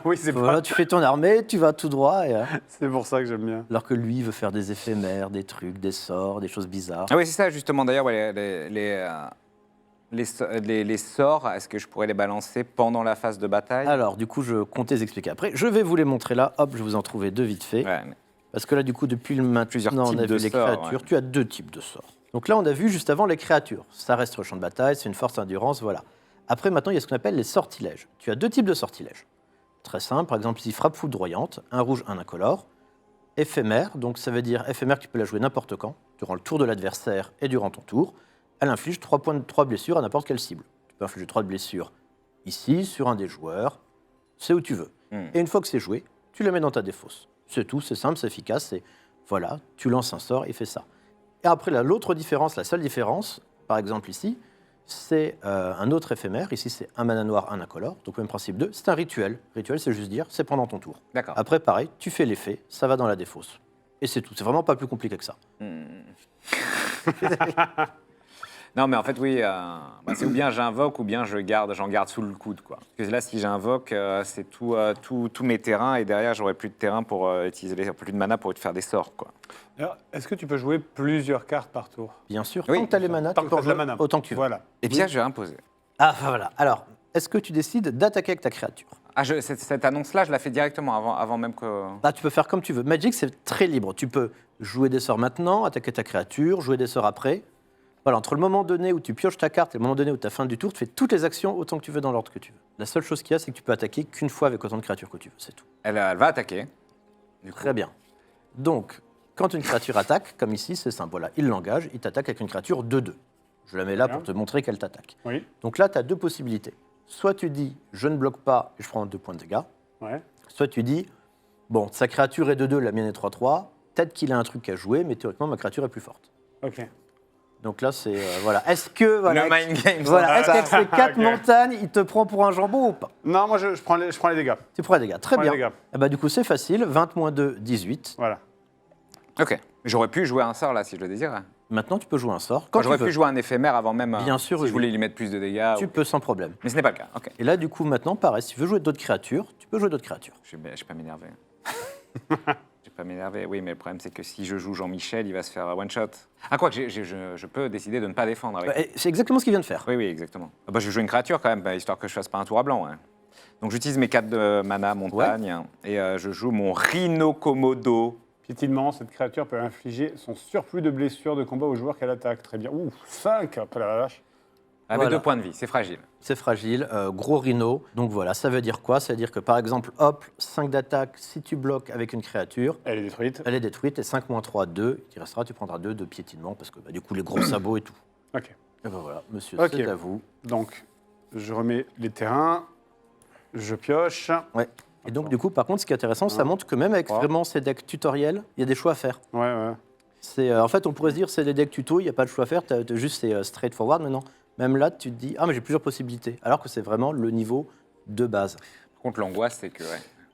Oui, c'est Voilà, tu fais ton armée, tu vas tout droit. c'est pour ça que j'aime bien. Alors que lui, il veut faire des éphémères, des trucs, des sorts, des choses bizarres. Ah oui, c'est ça, justement. D'ailleurs, les sorts, est-ce que je pourrais les balancer pendant la phase de bataille? Alors, du coup, je compte les expliquer après. Je vais vous les montrer là. Hop, je vais vous en trouver deux vite fait. Ouais, mais- Parce que là, du coup, depuis le Plusieurs maintenant, on types a de vu les sorts, créatures. ouais. Tu as deux types de sorts. Donc là, on a vu juste avant les créatures. Ça reste le champ de bataille, c'est une force endurance, voilà. Après, maintenant, il y a ce qu'on appelle les sortilèges. Tu as deux types de sortilèges. Très simple, par exemple, ici, frappe foudroyante, un rouge, un incolore. Éphémère, donc ça veut dire éphémère, tu peux la jouer n'importe quand, durant le tour de l'adversaire et durant ton tour. Elle inflige 3 blessures à n'importe quelle cible. Tu peux infliger 3 blessures ici, sur un des joueurs, c'est où tu veux. Et une fois que c'est joué, tu le mets dans ta défausse. C'est tout, c'est simple, c'est efficace, c'est voilà, tu lances un sort et fais ça. Et après, là, l'autre différence, la seule différence, par exemple ici, c'est un autre éphémère. Ici, c'est un mana noir, un incolore. Donc, même principe 2. C'est un rituel. Rituel, c'est juste dire, c'est pendant ton tour. D'accord. Après, pareil, tu fais l'effet, ça va dans la défausse. Et c'est tout. C'est vraiment pas plus compliqué que ça. Non, mais en fait, oui, c'est ou bien j'invoque ou bien j'en garde sous le coude, quoi. Parce que là, si j'invoque, c'est tous mes terrains et derrière, j'aurai plus de terrain pour utiliser plus de mana pour faire des sorts, quoi. Alors, est-ce que tu peux jouer plusieurs cartes par tour? Bien sûr, Oui, tant que tu as les manas, tant tu que peux t'as en de la jouer mana. autant que tu veux. Voilà. Et puis là, je vais imposer. Ah, voilà. Alors, est-ce que tu décides d'attaquer avec ta créature? Ah, cette annonce-là, je la fais directement avant même que... Là, tu peux faire comme tu veux. Magic, c'est très libre. Tu peux jouer des sorts maintenant, attaquer ta créature, jouer des sorts après. Voilà, entre le moment donné où tu pioches ta carte et le moment donné où tu as fin du tour, tu fais toutes les actions autant que tu veux dans l'ordre que tu veux. La seule chose qu'il y a, c'est que tu peux attaquer qu'une fois avec autant de créatures que tu veux, c'est tout. Elle va attaquer. Du coup. Très bien. Donc, quand une créature attaque, comme ici, c'est simple. Voilà, il l'engage, il t'attaque avec une créature 2-2. Je la mets là Bien. pour te montrer qu'elle t'attaque. Oui. Donc là, tu as deux possibilités. Soit tu dis, je ne bloque pas et je prends 2 points de dégâts. Ouais. Soit tu dis, bon, sa créature est 2-2, la mienne est 3-3. Peut-être qu'il a un truc à jouer, mais théoriquement, ma créature est plus forte. Ok. Donc là, c'est. Voilà. Est-ce que. Voilà, Le mind game. voilà, est-ce qu'avec ces 4 Ok. montagnes, il te prend pour un jambon ou pas? Non, moi, je prends les dégâts. Tu prends les dégâts. Très Je prends bien. les dégâts. Eh ben, du coup, c'est facile. 20 moins 2, 18. Voilà. Ok. J'aurais pu jouer un sort, là, si je le désirais. Maintenant, tu peux jouer un sort. Quand tu J'aurais veux. pu jouer un éphémère avant même. Bien sûr, Si oui, je voulais oui. lui mettre plus de dégâts. Tu peux sans problème. Mais ce n'est pas le cas. Ok. Et là, du coup, maintenant, pareil, si tu veux jouer d'autres créatures, tu peux jouer d'autres créatures. Je vais pas m'énerver. Je vais pas m'énerver. Oui, mais le problème, c'est que si je joue Jean-Michel, il va se faire one shot. Ah, quoi que je peux décider de ne pas défendre avec. Et c'est exactement ce qu'il vient de faire. Oui, oui, exactement. Ah bah, je joue une créature quand même, bah, histoire que je fasse pas un tour à blanc. Ouais. Donc j'utilise mes 4 de mana montagne et je joue mon Rhino Komodo. Piétinement, cette créature peut infliger son surplus de blessures de combat au joueur qu'elle attaque. Très bien. Ouh, 5. Oh la vache. Avec Voilà. 2 points de vie, c'est fragile. C'est fragile, gros rhino. Donc voilà, ça veut dire quoi? Ça veut dire que par exemple, hop, 5 d'attaque, si tu bloques avec une créature, Elle est détruite. elle est détruite, et 5 moins 3, 2, il restera, tu prendras 2 de piétinement, parce que bah, du coup, les gros sabots et tout. Ok. Et ben voilà, monsieur, Ok. c'est à vous. Donc, je remets les terrains. Je pioche. Ouais. Et donc, du coup, par contre, ce qui est intéressant, ça montre que même avec Ouais. vraiment ces decks tutoriels, il y a des choix à faire. Ouais, ouais. En fait, on pourrait se dire, c'est des decks tuto, il n'y a pas de choix à faire, juste c'est straightforward. Mais non, même là, tu te dis, ah, mais j'ai plusieurs possibilités. Alors que c'est vraiment le niveau de base. Par contre, l'angoisse, c'est que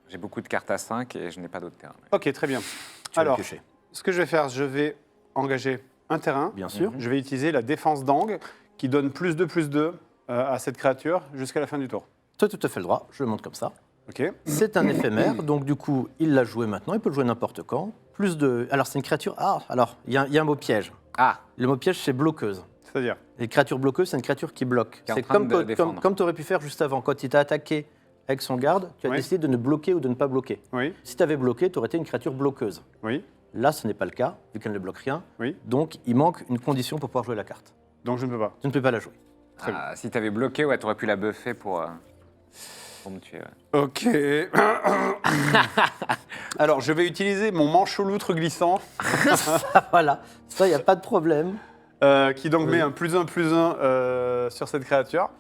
j'ai beaucoup de cartes à 5 et je n'ai pas d'autres terrains. Ok, très bien. Tu vas Alors, piocher. ce que je vais faire, je vais engager un terrain. Bien sûr. Je vais utiliser la défense d'Ang qui donne +2/+2 à cette créature jusqu'à la fin du tour. Tu as tout à fait le droit, je le montre comme ça. Ok. C'est un éphémère, donc du coup, il l'a joué maintenant, il peut le jouer n'importe quand. Plus de. Alors, c'est une créature. Ah, alors, il y a un mot piège. Ah, Le mot piège, c'est bloqueuse. C'est-à-dire Les créatures bloqueuses, c'est une créature qui bloque. Qui est en C'est train comme, de défendre. comme tu aurais pu faire juste avant. Quand il t'a attaqué avec son garde, tu as Oui. décidé de ne bloquer ou de ne pas bloquer. Oui, Si tu avais bloqué, tu aurais été une créature bloqueuse. oui, Là, ce n'est pas le cas, vu qu'elle ne bloque rien. oui. Donc, il manque une condition pour pouvoir jouer la carte. Donc je ne peux pas. Tu ne peux pas la jouer. Très ah, si t'avais bloqué, ouais, t'aurais pu la buffer pour me tuer. Ouais. Ok. Alors, je vais utiliser mon manchot loutre glissant, Voilà, ça, il n'y a pas de problème. qui donc Oui. met un +1/+1 sur cette créature.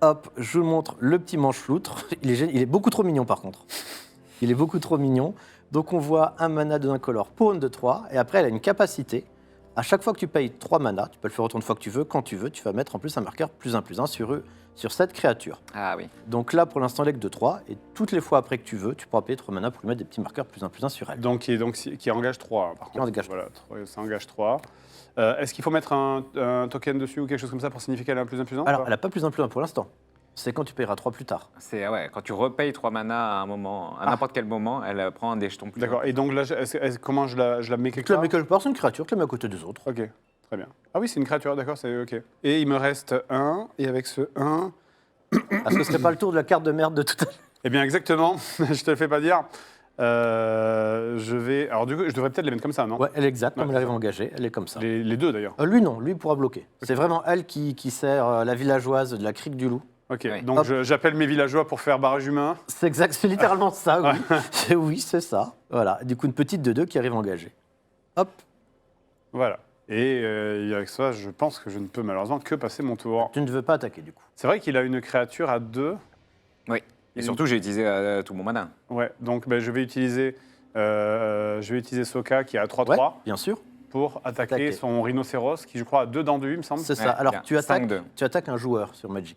Hop, je vous montre le petit manche-loutre. Il est beaucoup trop mignon, par contre. Il est beaucoup trop mignon. Donc, on voit un mana de incolore pour une de 3. Et après, elle a une capacité À chaque fois que tu payes 3 mana, tu peux le faire autant de fois que tu veux, quand tu veux, tu vas mettre en plus un marqueur +1/+1 sur cette créature. Ah oui. Donc là, pour l'instant, elle est que de 3, et toutes les fois après que tu veux, tu pourras payer 3 mana pour lui mettre des petits marqueurs +1/+1 sur elle. Qui engage 3, par contre. engage Voilà, ça engage 3. Est-ce qu'il faut mettre un token dessus ou quelque chose comme ça pour signifier qu'elle a un plus 1 plus 1 Alors, elle n'a pas +1/+1 pour l'instant. C'est quand tu payeras 3 plus tard. C'est ouais, quand tu repayes 3 mana à un moment, à n'importe quel moment, elle prend un des jetons plus. D'accord, et donc là, comment je la mets quelque Tu la part mets quelque part, c'est une créature, tu la mets à côté des autres. Ok, très bien. Ah oui, c'est une créature, d'accord, c'est ok. Et il me reste 1, et avec ce 1... Est-ce que ce serait pas le tour de la carte de merde de tout à l'heure? Eh bien, exactement, je te le fais pas dire. Je vais... Alors du coup, je devrais peut-être les mettre comme ça, non? Ouais, elle est exacte, comme Ouais, elle arrive engagée, elle est comme ça. Les deux, d'ailleurs. Lui, non, lui, il pourra bloquer. C'est vraiment elle qui sert la villageoise de la crique du loup. Ok, Oui. donc Hop. j'appelle mes villageois pour faire barrage humain. C'est exact, c'est littéralement ça, oui. Oui, c'est ça. Voilà, du coup, une petite de 2 qui arrive engagée. Hop, Voilà. Et avec ça, je pense que je ne peux malheureusement que passer mon tour. tu ne veux pas attaquer, du coup. C'est vrai qu'il a une créature à 2. Oui. Et surtout, j'ai utilisé tout mon mana. Ouais, donc ben, je vais utiliser Sokka qui est à 3-3 Ouais, bien sûr. pour attaquer Attaquer. son rhinocéros qui, je crois, a 2 dents de lui, il me semble. C'est Ouais, ça. Alors, bien. tu attaques, 5-2. tu attaques un joueur sur Magic.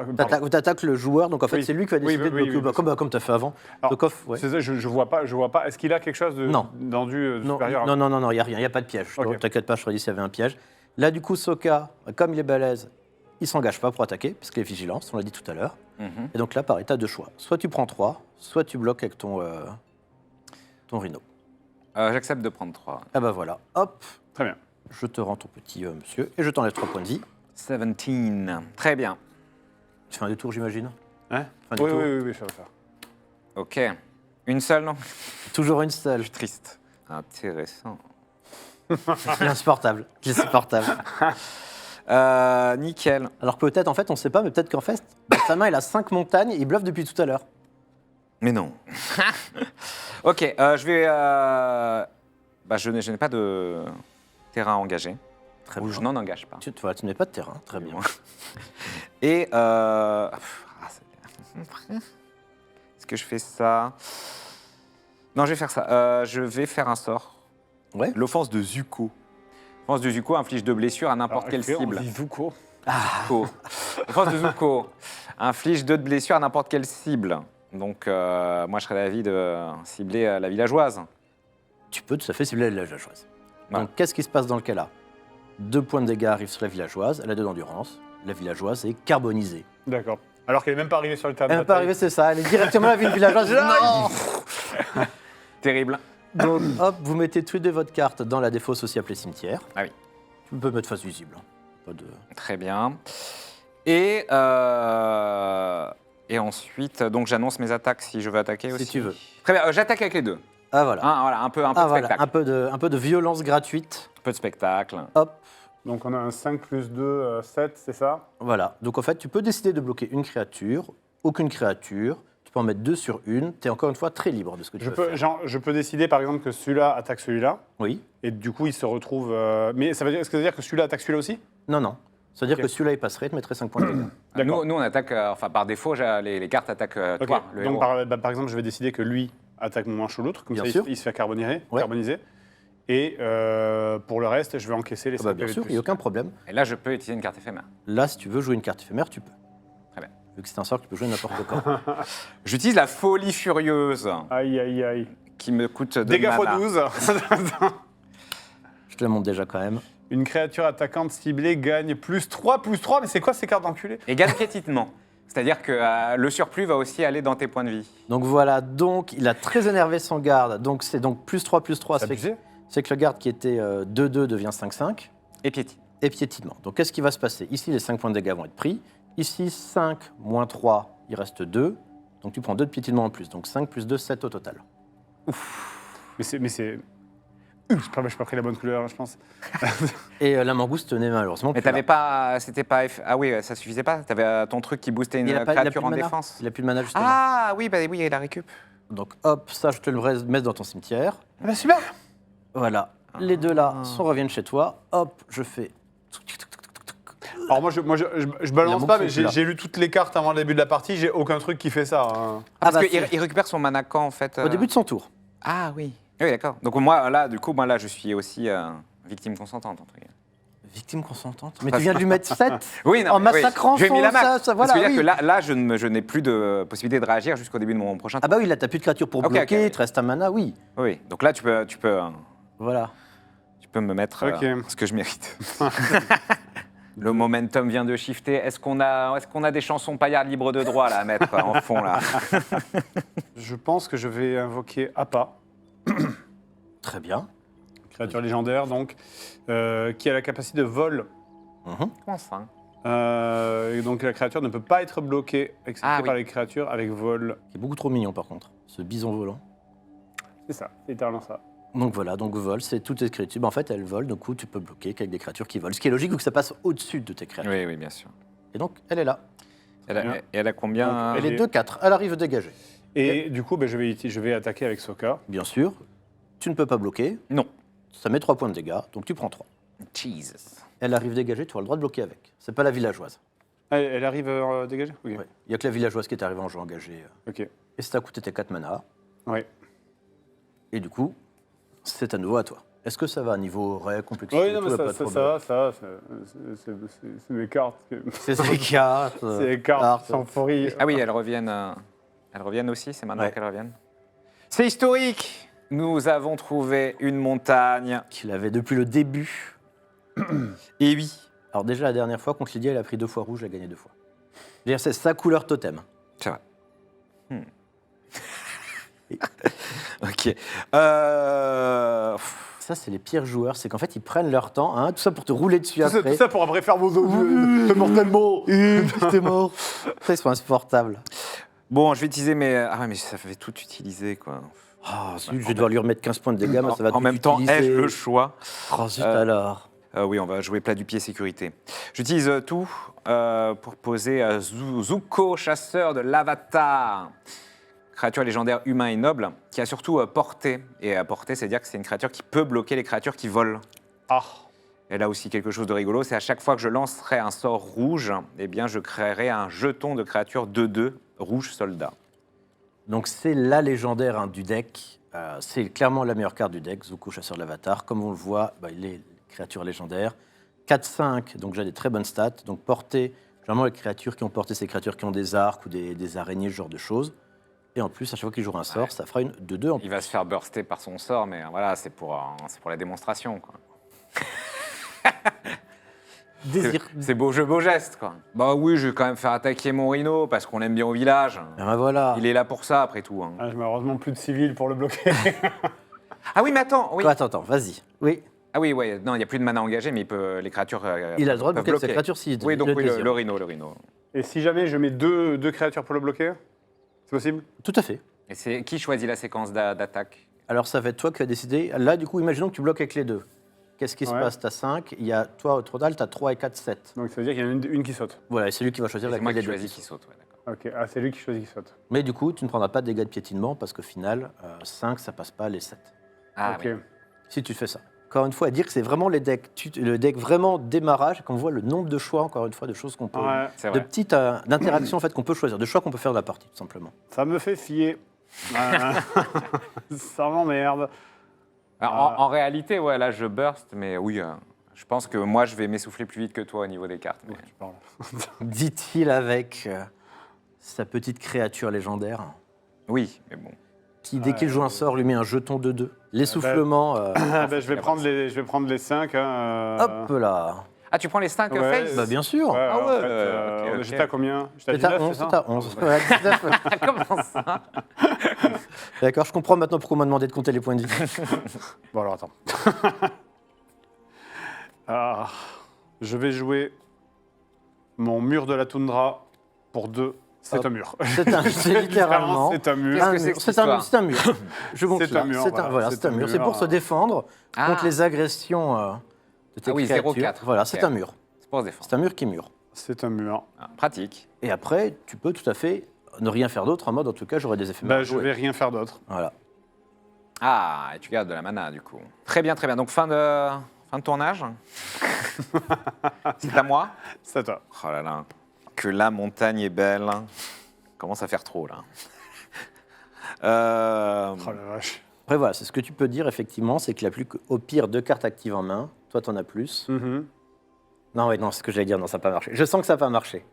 Ah, pardon. Tu attaques le joueur, donc en fait, Oui. c'est lui qui va Oui, décider oui, de oui, bloquer, oui, bien sûr. comme tu as fait avant. Alors, Donc, ouais. C'est ça, je vois pas. Est-ce qu'il a quelque chose de Non. d'endu Non, supérieur à- non, il n'y a rien, il n'y a pas de piège. Ok. T'inquiète pas, je te dis s'il y avait un piège. Là, du coup, Sokka, comme il est balèze, il s'engage pas pour attaquer, puisqu'il est vigilant, on l'a dit tout à l'heure. Mhm. Et donc là, pareil, tu as 2 choix. Soit tu prends 3, soit tu bloques avec ton rhino. J'accepte de prendre 3. Ah bah voilà, hop, Très bien. je te rends ton petit monsieur, et je t'enlève 3 points de vie. 17. Très bien. Tu fais un détour, j'imagine. Hein Fin du Oui, tour. oui, je vais le faire. Ok. Une seule, non? Toujours une seule. Je suis triste. Intéressant. Insupportable. Insupportable. Nickel. Alors peut-être, en fait, on sait pas, mais peut-être qu'en fait, dans sa main, il a 5 montagnes et il bluffe depuis tout à l'heure. Mais non. Ok, je vais. Je n'ai pas de terrain engagé. Très Ou bien. je n'en engage pas. Tu n'es pas de terrain, très bien. Et. Est-ce que je fais ça? Non, je vais faire ça. Je vais faire un sort. Ouais. L'offense de Zuko. L'offense de Zuko inflige 2 blessures à n'importe quelle cible. Zuko. Zuko. L'offense de Zuko inflige 2 de blessures à n'importe quelle cible. Donc, moi, je serais d'avis de cibler la villageoise. Tu peux tout à fait cibler la villageoise. Voilà. Donc qu'est-ce qui se passe dans le cas-là? 2 points de dégâts arrivent sur la villageoise, elle a 2 d'endurance. La villageoise est carbonisée. D'accord. Alors qu'elle n'est même pas arrivée sur le terrain. Elle n'est pas arrivée, c'est ça, elle est directement à la ville villageoise. Non. Terrible. Donc hop, vous mettez tous les deux votre carte dans la défausse aussi appelée cimetière. Ah oui. Tu peux mettre face visible. Hein. Pas de... Très bien. Et ensuite, donc j'annonce mes attaques si je veux attaquer Si aussi. tu veux. Très bien, j'attaque avec les deux. Ah voilà. Hein, voilà, un peu Ah, de voilà. spectacle. Un peu de violence gratuite. Un peu de spectacle. Hop, Donc on a un 5 plus 2, 7, c'est ça? voilà. Donc en fait, tu peux décider de bloquer une créature, aucune créature. Tu peux en mettre 2 sur une. Tu es encore une fois très libre de ce que tu veux faire. Je peux décider par exemple que celui-là attaque celui-là, Oui. et du coup il se retrouve. Mais est-ce que ça veut dire que celui-là attaque celui-là aussi? Non, non. C'est-à-dire Ok. que celui-là, il passerait, il te mettrait 5 points de dégâts. D'accord. Nous, on attaque, par défaut, les cartes attaquent Ok. toi, le Donc héros. par exemple, je vais décider que lui attaque mon manche ou l'autre, comme Bien ça sûr. il se fait carboniser. Ouais. Et pour le reste, je vais encaisser les Ah 5 bah, bien PV de sûr, il plus. n'y a aucun problème. Et là, je peux utiliser une carte éphémère. Là, si tu veux jouer une carte éphémère, tu peux. Très bien. Vu que c'est un sort que tu peux jouer n'importe quand. J'utilise la folie furieuse, Aïe, aïe, aïe. qui me coûte 2 Dégâts mana. x12. Je te la montre déjà quand même. Une créature attaquante ciblée gagne +3, +3, mais c'est quoi ces cartes d'enculé? Et gagne piétinement. C'est-à-dire que le surplus va aussi aller dans tes points de vie. Donc voilà, donc il a très énervé son garde. Donc c'est donc +3, +3. C'est abusé. C'est que le garde qui était 2-2 devient 5-5. Et piétine. Et piétinement. Donc qu'est-ce qui va se passer? Ici, les 5 points de dégâts vont être pris. Ici, 5 moins 3, il reste 2. Donc tu prends 2 de piétinement en plus. Donc 5 plus 2, 7 au total. Mais c'est. J'ai pas pris la bonne couleur, je pense. Et la mangouste tenait malheureusement. Mais plus là. t'avais pas. C'était pas. Ah oui, ça suffisait pas. T'avais ton truc qui boostait une Il a pas- il a créature plus en de mana. défense. Il a plus de mana justement. Ah oui, bah oui, il la récup. Donc hop, ça je te le mets dans ton cimetière. Ah bah super. Voilà. Les deux là reviennent chez toi. Hop, je fais. Alors moi, je Il balance y a pas, mon mais fou, là. j'ai lu toutes les cartes avant le début de la partie, j'ai aucun truc qui fait ça. Hein. Parce bah, qu'il c'est- il récupère son mana quand en fait Au début de son tour. Ah oui. Oui, d'accord. Donc moi là, du coup, je suis aussi victime consentante, entre guillemets. Victime consentante. Mais tu viens de lui mettre 7 Oui, non, en mais oui. massacrant J'ai mis la max. ça, voilà. Parce que Oui. dire que là je n'ai plus de possibilité de réagir jusqu'au début de mon prochain Ah tour. bah oui, là, t'as plus de créature pour Ok, bloquer, ok. il te reste un mana, oui. Oui, donc là, tu peux Voilà. me mettre Ok. ce que je mérite. Le momentum vient de shifter. Est-ce qu'on a des chansons paillardes libres de droit là, à mettre en fond là? Je pense que je vais invoquer Appa, Très bien. créature légendaire, donc, qui a la capacité de vol. Mhm. Comment ça? Et donc la créature ne peut pas être bloquée, excepté Ah oui. par les créatures avec vol. Qui est beaucoup trop mignon, par contre, ce bison volant. C'est ça, c'est littéralement ça. Donc voilà, donc vol, c'est toutes tes créatures. En fait, elles volent, du coup, tu peux bloquer qu'avec des créatures qui volent. Ce qui est logique, vu que ça passe au-dessus de tes créatures. Oui, oui, bien sûr. Et donc, elle est là. Elle a combien? Donc, Elle est 2-4. Elle arrive dégagée. Et du coup, ben, je vais attaquer avec Sokka. Bien sûr, tu ne peux pas bloquer. Non. Ça met 3 points de dégâts, donc tu prends 3. Jesus. Elle arrive dégagée, tu auras le droit de bloquer avec. C'est pas la villageoise. Elle arrive dégagée. Ok. Ouais. Il n'y a que la villageoise qui est arrivée en jeu engagé. Ok. Et ça t'a coûté tes 4 mana. Ouais. Et du coup, c'est à nouveau à toi. Est-ce que ça va à niveau ré, complexité Oui, non, mais tout, ça, pas de ça, problème. va, ça va. C'est mes cartes. C'est ces cartes. C'est les cartes sans fourri. Ah oui, elles reviennent aussi, c'est maintenant Ouais. qu'elles reviennent. C'est historique. Nous avons trouvé une montagne. Qu'il avait depuis le début. Et oui. Alors déjà, la dernière fois, contre Lydia, elle a pris 2 fois rouge, elle a gagné 2 fois. C'est-à-dire, c'est sa couleur totem. C'est vrai. Ok. Ça, c'est les pires joueurs. C'est qu'en fait, ils prennent leur temps, hein, tout ça pour te rouler dessus Tout après. ça pour après faire vos autres mortellement. T'es mort. Ça, ils sont insupportables. Bon, je vais utiliser mes... Ah ouais, mais ça fait tout utiliser, quoi. Ah, zut, je vais devoir lui remettre 15 points de dégâts, moi, ça va En tout même temps, utiliser. ai-je le choix? Oh, zut alors. Oui, on va jouer plat du pied sécurité. J'utilise tout pour poser Zuko, chasseur de l'Avatar. Créature légendaire humain et noble, qui a surtout portée. Et portée, c'est-à-dire que c'est une créature qui peut bloquer les créatures qui volent. Ah. Elle a aussi quelque chose de rigolo, c'est à chaque fois que je lancerai un sort rouge, eh bien je créerai un jeton de créature 2/2 rouge soldat. Donc, c'est la légendaire hein, du deck. C'est clairement la meilleure carte du deck, Zuko, chasseur de l'Avatar. Comme on le voit, il est créature légendaire. 4-5, donc j'ai des très bonnes stats. Donc, portée, généralement, les créatures qui ont porté, c'est les créatures qui ont des arcs ou des araignées, ce genre de choses. Et en plus, à chaque fois qu'il jouera un sort, Ouais. ça fera une 2/2 en plus. Il va se faire burster par son sort, mais voilà, c'est pour la démonstration. Quoi. C'est beau jeu, beau geste. Quoi. Bah oui, je vais quand même faire attaquer mon rhino parce qu'on l'aime bien au village. Ah ben voilà. Il est là pour ça, après tout. Hein. Ah, j'ai malheureusement plus de civils pour le bloquer. Ah oui, mais attends. Oui. Quoi, attends, vas-y. Oui, Ah oui, ouais. Non, il n'y a plus de mana engagé, mais les créatures. il a le droit de peuvent bloquer sa créature s'il Oui, donc le oui, désire. le rhino. Et si jamais je mets deux créatures pour le bloquer, c'est possible? Tout à fait. Et c'est qui choisit la séquence d'attaque? Alors, ça va être toi qui vas décider. Là, du coup, imaginons que tu bloques avec les deux. Qu'est-ce qui se Ouais. passe? Tu as 5. Il y a toi, au total, tu as 3 et 4, 7. Donc ça veut dire qu'il y en a une qui saute. Voilà, et c'est lui qui va choisir C'est moi laquelle qui des deux choisis qui qui saute. saute. Ouais, d'accord. Ok, ah, c'est lui qui choisit qui saute. Mais du coup, tu ne prendras pas de dégâts de piétinement parce qu'au final, 5, ça passe pas les 7. Ah ok. oui. Si tu fais ça. Encore une fois, à dire que c'est vraiment les decks, le deck vraiment démarrage, qu'on voit le nombre de choix, encore une fois, de choses qu'on peut. Ouais, C'est De vrai. petites d'interactions en fait, qu'on peut choisir, de choix qu'on peut faire de la partie, tout simplement. ça me fait fier. Ça m'emmerde. Alors, en réalité, ouais, là, je burst, mais oui, je pense que moi, je vais m'essouffler plus vite que toi au niveau des cartes. mais- Je parle. Dit-il avec sa petite créature légendaire, Oui, mais bon. qui, dès qu'il joue un sort, lui met un jeton de 2. L'essoufflement, Ah, ben, je vais prendre les 5. hop là. Ah, tu prends les 5 Ouais. face Bah bien sûr. Ouais, Ah en ouais, fait, ok. j'étais à combien? J'étais C'est à 19, 11, c'est c'est ça à 11. Voilà, 19. Comment ça? D'accord, je comprends maintenant pourquoi on m'a demandé de compter les points de vie. Bon, alors attends. Ah, je vais jouer mon mur de la toundra pour 2. C'est Hop. un mur. C'est littéralement. C'est un mur. Qu'est-ce un que c'est mur. que cette C'est un mur. histoire C'est un mur. Je montre C'est là. un mur, C'est voilà. voilà, c'est un mur. C'est pour se défendre Ah. contre les agressions de tes Ah oui, créatures. 0,4. Voilà, c'est Ok. un mur. C'est pour se défendre. C'est un mur qui mure. C'est un mur. Ah, pratique. Et après, tu peux tout à fait ne rien faire d'autre en mode, en tout cas, j'aurai des effets. Bah, je vais rien faire d'autre. Voilà. Ah, et tu gardes de la mana, du coup. Très bien, très bien. Donc, fin de tournage. C'est à moi. C'est à toi. Oh là là. Que la montagne est belle. Commence à faire trop, là. Oh la vache. Après, voilà, c'est ce que tu peux dire, effectivement, c'est qu'il a plus qu'au pire 2 cartes actives en main Toi, t'en as plus. Mhm. Non, ouais, non, ce que j'allais dire, non, ça n'a pas marché. Je sens que ça n'a pas marché.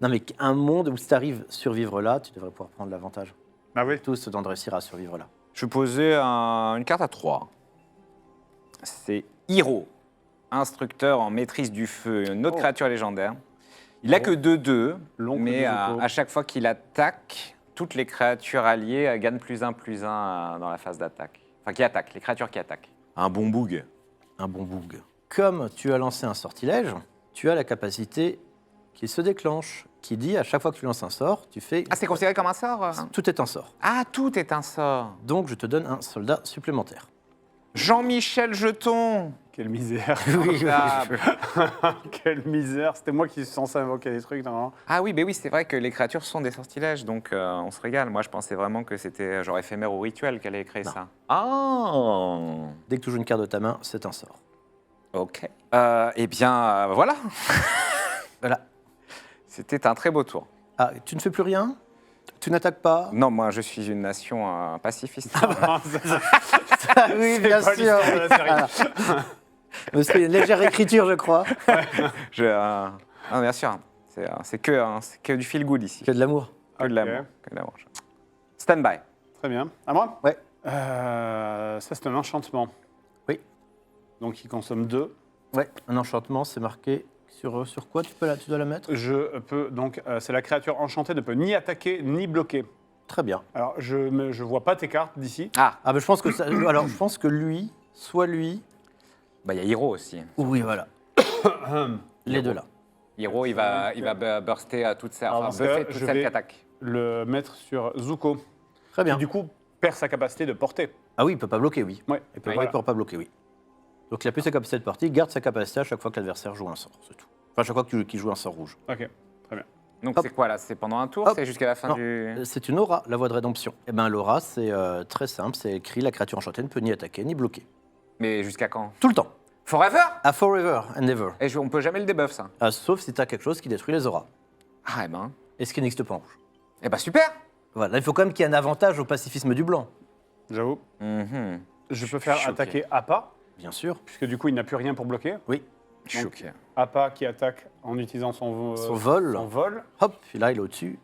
Non, mais un monde où si t'arrives à survivre là, tu devrais pouvoir prendre l'avantage. Ah oui. Tous se donnent de réussir à survivre là. Je vais poser une carte à 3. C'est Hiro, instructeur en maîtrise du feu, une autre Oh. créature légendaire. Il n'a que 2-2, L'oncle mais de à Zuko. chaque fois qu'il attaque, toutes les créatures alliées gagnent +1/+1 dans la phase d'attaque. Enfin, qui attaquent, les créatures qui attaquent. Un bon boug. Un bon boug. Comme tu as lancé un sortilège, tu as la capacité qui se déclenche, qui dit à chaque fois que tu lances un sort, tu fais... Ah, c'est considéré comme un sort Tout est un sort. Ah, tout est un sort. Donc, je te donne un soldat supplémentaire. Jean-Michel Jeton. Quelle misère. Formidable. Quelle misère. C'était moi qui suis censé invoquer des trucs, normalement. Ah oui, mais oui, c'est vrai que les créatures sont des sortilèges, donc on se régale. Moi, je pensais vraiment que c'était genre éphémère ou rituel qu'elle allait créer Non. ça. Ah, Dès que tu joues une carte de ta main, c'est un sort. ok. Eh bien, voilà. Voilà. C'était un très beau tour. Ah, tu ne fais plus rien? Tu n'attaques pas? Non, moi, je suis une nation pacifiste. Ah, Ah oui, bien pas sûr. l'histoire de la série. Ah. Mais c'est une légère écriture, je crois. Non, bien sûr. C'est que du feel good ici. Que de l'amour. Que de Ok. l'amour. Que de l'amour. Stand by. Très bien. À moi Ouais. Ça, c'est un enchantement. Oui. Donc, il consomme 2. Ouais, un enchantement, c'est marqué sur quoi tu dois la mettre? Je peux donc, c'est la créature enchantée ne peut ni attaquer ni bloquer. Très bien. Alors, je vois pas tes cartes d'ici. Ah, Ah, ben je pense que ça, alors je pense que lui, soit lui, bah il y a Hiro aussi. oui, voilà. Les deux là. Hiro, il va burster à toute sa, Alors, enfin, dans ce cas, buffer toute je celle vais- qui attaque. Le mettre sur Zuko, Très bien. qui du coup perd sa capacité de porter. Ah oui, il peut pas bloquer, oui. Ouais. Il peut, Oui, il voilà. peut pas bloquer, oui. Donc il a plus sa capacité de partie, il garde sa capacité à chaque fois que l'adversaire joue un sort, c'est tout. Enfin, à chaque fois qu'il joue un sort rouge. Ok. Donc Hop. c'est quoi là? C'est pendant un tour? Hop. C'est jusqu'à la fin Non. du. C'est une aura, la voie de rédemption. Eh bien, l'aura, c'est très simple, c'est écrit la créature enchantée ne peut ni attaquer ni bloquer. Mais jusqu'à quand? Tout le temps. Forever? À forever and ever. Et on peut jamais le debuff ça. Sauf si tu as quelque chose qui détruit les auras. Ah, eh ben. Et ce qui n'existe pas en rouge. Eh ben super! Voilà, il faut quand même qu'il y ait un avantage au pacifisme du blanc. J'avoue. Mhm. Je peux faire Choqué. attaquer Appa, Bien sûr. puisque du coup, il n'a plus rien pour bloquer. Oui. Choqué. Appa qui attaque en utilisant son Son vol. son vol. Hop, et là, il est au-dessus.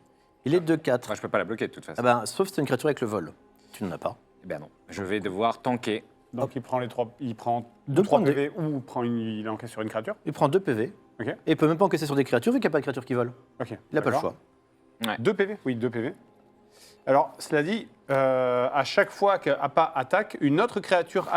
Il est 2-4. Moi je peux pas la bloquer de toute façon. Ah ben, sauf si c'est une créature avec le vol. Tu n'en as pas. Eh ben non. Je vais devoir tanker. Donc, il prend les 3. Il prend Deux 3 points de PV ou il encaisse sur une créature. Il prend 2 PV. Ok. Et il peut même pas encaisser sur des créatures vu qu'il n'y a pas de créature qui vole. Ok. Il n'a pas le D'accord. choix. 2 PV. Oui, 2 PV. Alors, cela dit, à chaque fois qu'Appa attaque, une autre créature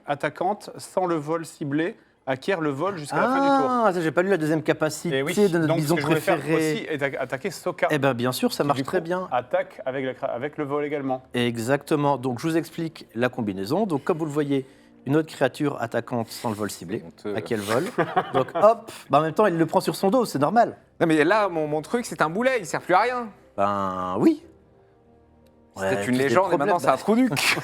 attaquante sans le vol ciblé acquiert le vol jusqu'à la fin du tour. Ah, ça, j'ai pas lu la deuxième capacité Et oui, de notre donc ce bison que je voulais faire aussi préférée. est attaquer Sokka. Eh bien, bien sûr, ça qui, marche du très coup, bien. Attaque avec le vol également. Exactement. Donc, je vous explique la combinaison. Donc, comme vous le voyez, une autre créature attaquante sans le vol ciblé, Honteux. à qui elle vole. Donc, hop, bah, en même temps, il le prend sur son dos, c'est normal. Non mais là, mon truc, c'est un boulet, il sert plus à rien. Ben oui. C'était Ouais, une tous des légende et problèmes. maintenant c'est un trou nuque.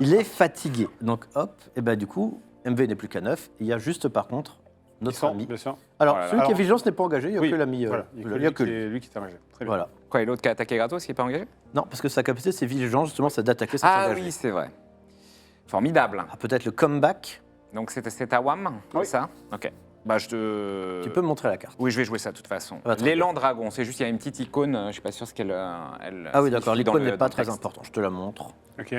Il est fatigué. Donc, hop, et ben du coup, MV n'est plus qu'à 9. Il y a juste, par contre, Ils notre sont, ami. bien sûr. Alors, Oh là là. celui qui est Alors- vigilance n'est pas engagé, il n'y a Oui, que l'ami. voilà. Il il y a que lui. lui qui s'est engagé. Très bien. Voilà. Quoi, et l'autre qui a attaqué gratos, qui est pas engagé? Non, parce que sa capacité, c'est vigilance, justement, c'est d'attaquer sans Ah s'engager. oui, c'est vrai. Formidable. Ah, peut-être le comeback. Donc c'est à WAM, Oui. c'est ça? Ok. Bah je te... Tu peux me montrer la carte. Oui, je vais jouer ça de toute façon. Ah, très L'élan dragon, c'est juste, il y a une petite icône, je suis pas sûr ce qu'elle... Ah oui, d'accord, signifie dans l'icône le- n'est pas dans le très texte. important. Je te la montre Ok.